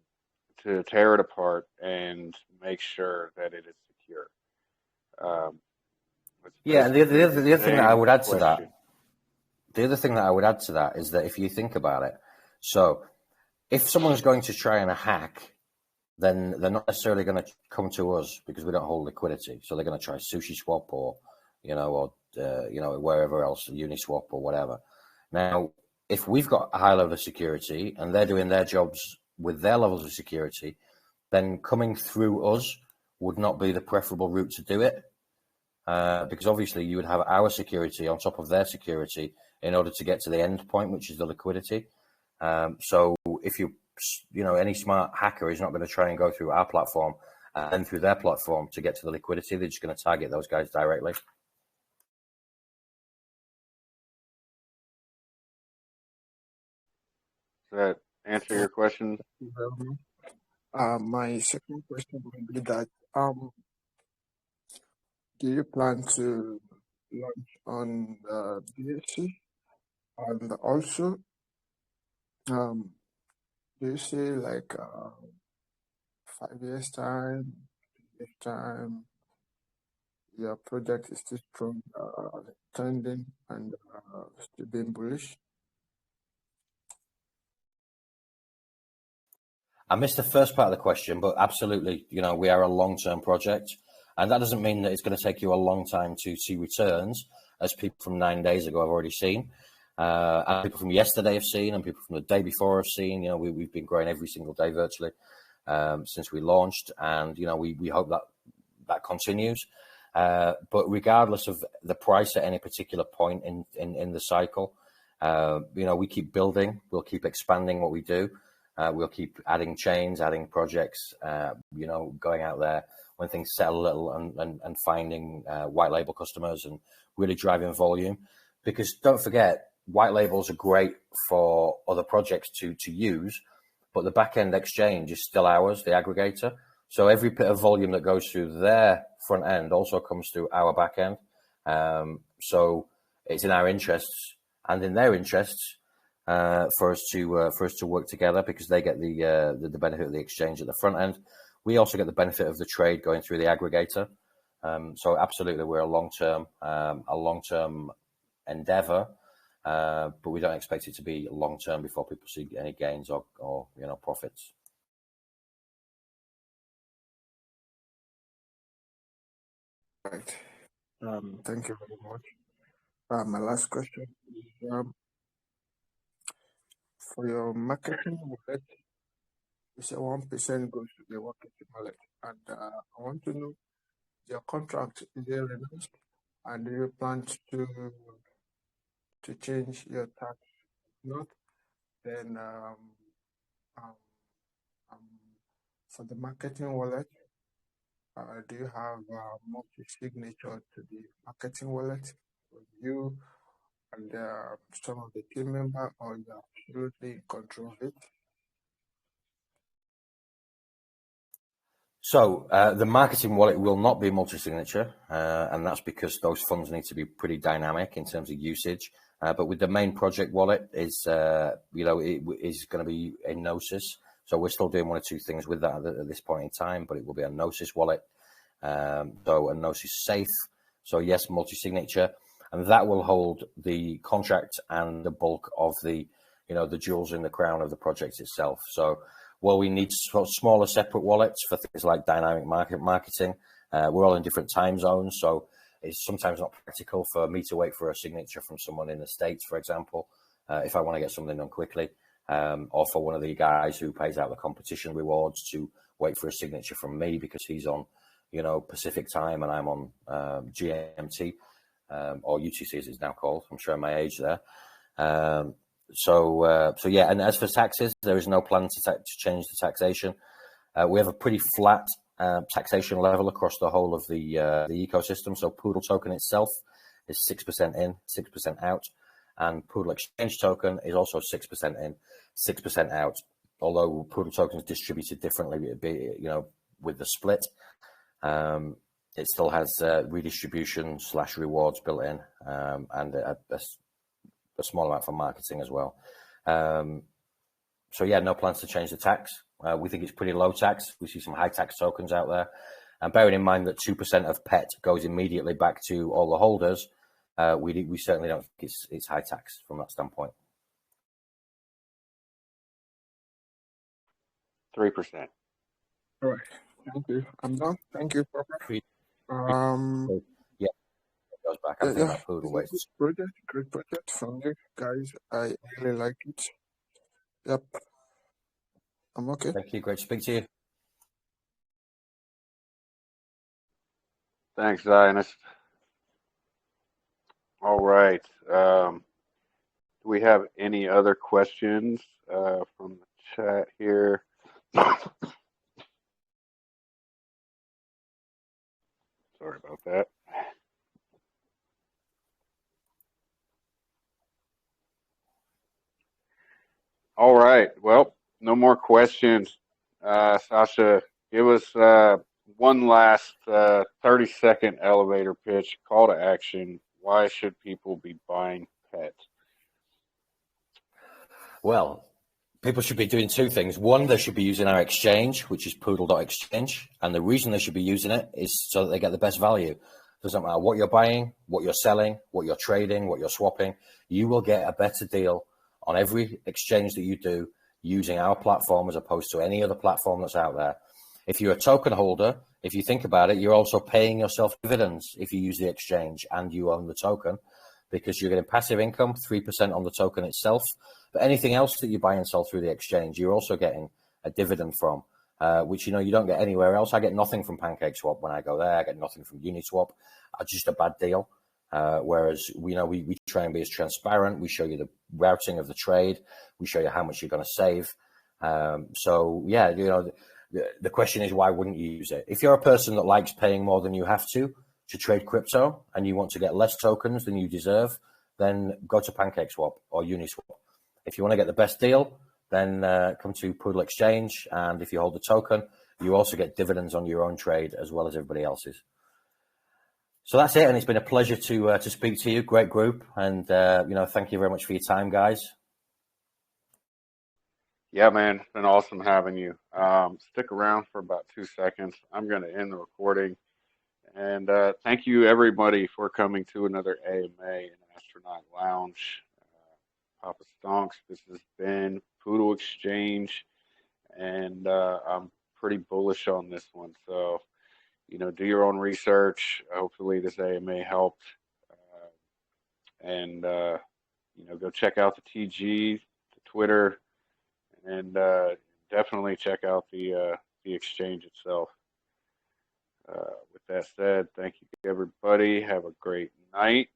to tear it apart and make sure that it is secure. Um, it's Yeah, and the, basically the, the other, the other thing that I same would add to that, question. the other thing that I would add to that is that if you think about it, so if someone's going to try and hack, then they're not necessarily going to come to us because we don't hold liquidity. So they're going to try SushiSwap or, wherever else, Uniswap or whatever. Now, if we've got a high level of security and they're doing their jobs with their levels of security, then coming through us would not be the preferable route to do it. Because obviously you would have our security on top of their security in order to get to the end point, which is the liquidity. So if any smart hacker is not going to try and go through our platform and then through their platform to get to the liquidity, they're just going to target those guys directly. Does that answer your question? My second question would be that do you plan to launch on the BSC? And also, do you see like 5 years time, years time, your project is still strong, trending and still being bullish? I missed the first part of the question, but absolutely, we are a long-term project. And that doesn't mean that it's going to take you a long time to see returns, as people from 9 days ago have already seen, and people from yesterday have seen, and people from the day before have seen. We've been growing every single day virtually since we launched, and we hope that continues. But regardless of the price at any particular point in the cycle, we keep building, we'll keep expanding what we do. We'll keep adding chains, adding projects, going out there when things settle a little and finding white label customers and really driving volume. Because don't forget, white labels are great for other projects to use, but the back end exchange is still ours, the aggregator. So every bit of volume that goes through their front end also comes through our back end. So it's in our interests and in their interests for us to work together, because they get the benefit of the exchange at the front end. We also get the benefit of the trade going through the aggregator. So absolutely, we're a long-term endeavor, but we don't expect it to be long-term before people see any gains or profits. Right. Thank you very much. My last question is for your marketing wallet. You say 1% goes to the marketing wallet, and I want to know your contract, is it renounced, and do you plan to change your tax? If not, then um, um, for the marketing wallet, do you have multi-signature to the marketing wallet for you and some of the team member, or you're absolutely in control of it? So the marketing wallet will not be multi-signature, and that's because those funds need to be pretty dynamic in terms of usage. But with the main project wallet, it is going to be a Gnosis. So we're still doing one or two things with that at this point in time, but it will be a Gnosis wallet. So a Gnosis safe. So yes, multi-signature, and that will hold the contract and the bulk of the jewels in the crown of the project itself. So while we need smaller separate wallets for things like dynamic marketing, we're all in different time zones, so it's sometimes not practical for me to wait for a signature from someone in the States, for example, if I want to get something done quickly, or for one of the guys who pays out the competition rewards to wait for a signature from me because he's on Pacific time and I'm on GMT, or UTC as it's now called. I'm showing my age there. So yeah, and as for taxes, there is no plan to change the taxation. We have a pretty flat taxation level across the whole of the ecosystem. So Poodle token itself is 6% in, 6% out, and Poodle Exchange token is also 6% in, 6% out. although Poodle tokens distributed differently, with the split, it still has redistribution / rewards built in, and a small amount for marketing as well. So yeah, no plans to change the tax. We think it's pretty low tax. We see some high tax tokens out there. And bearing in mind that 2% of PET goes immediately back to all the holders, we certainly don't think it's high tax from that standpoint. 3%. All right. Thank you. I'm done. Thank you, Papa. Yeah, it goes back. I'm thinking about Poodle it's a good project, great project from you guys. I really like it. Yep. I'm okay. Thank you. Great to speak to you. Thanks, Zionist. All right. Do we have any other questions from the chat here? Sorry about that. All right. Well, no more questions. Sasha, give us one last 30-second elevator pitch, call to action. Why should people be buying PET? Well, people should be doing two things. One, they should be using our exchange, which is Poodle Exchange. And the reason they should be using it is so that they get the best value. Doesn't matter what you're buying, what you're selling, what you're trading, what you're swapping. You will get a better deal on every exchange that you do using our platform as opposed to any other platform that's out there. If you're a token holder, if you think about it, you're also paying yourself dividends if you use the exchange and you own the token, because you're getting passive income, 3% on the token itself. But anything else that you buy and sell through the exchange, you're also getting a dividend from, which, you don't get anywhere else. I get nothing from PancakeSwap when I go there. I get nothing from Uniswap. Just a bad deal. Whereas, we try and be as transparent. We show you the routing of the trade. We show you how much you're going to save. So, yeah, the question is, why wouldn't you use it? If you're a person that likes paying more than you have to trade crypto and you want to get less tokens than you deserve, then go to PancakeSwap or Uniswap. If you want to get the best deal, then come to Poodle Exchange. And if you hold the token, you also get dividends on your own trade as well as everybody else's. So that's it. And it's been a pleasure to speak to you. Great group. And, thank you very much for your time, guys. Yeah, man, it's been awesome having you. Stick around for about 2 seconds. I'm going to end the recording. And thank you, everybody, for coming to another AMA in Astronaut Lounge. Poppa Stonks, this has been Poodle Exchange, and I'm pretty bullish on this one. So, do your own research. Hopefully this AMA helped. And, go check out the TG, the Twitter, and definitely check out the exchange itself. With that said, thank you, everybody. Have a great night.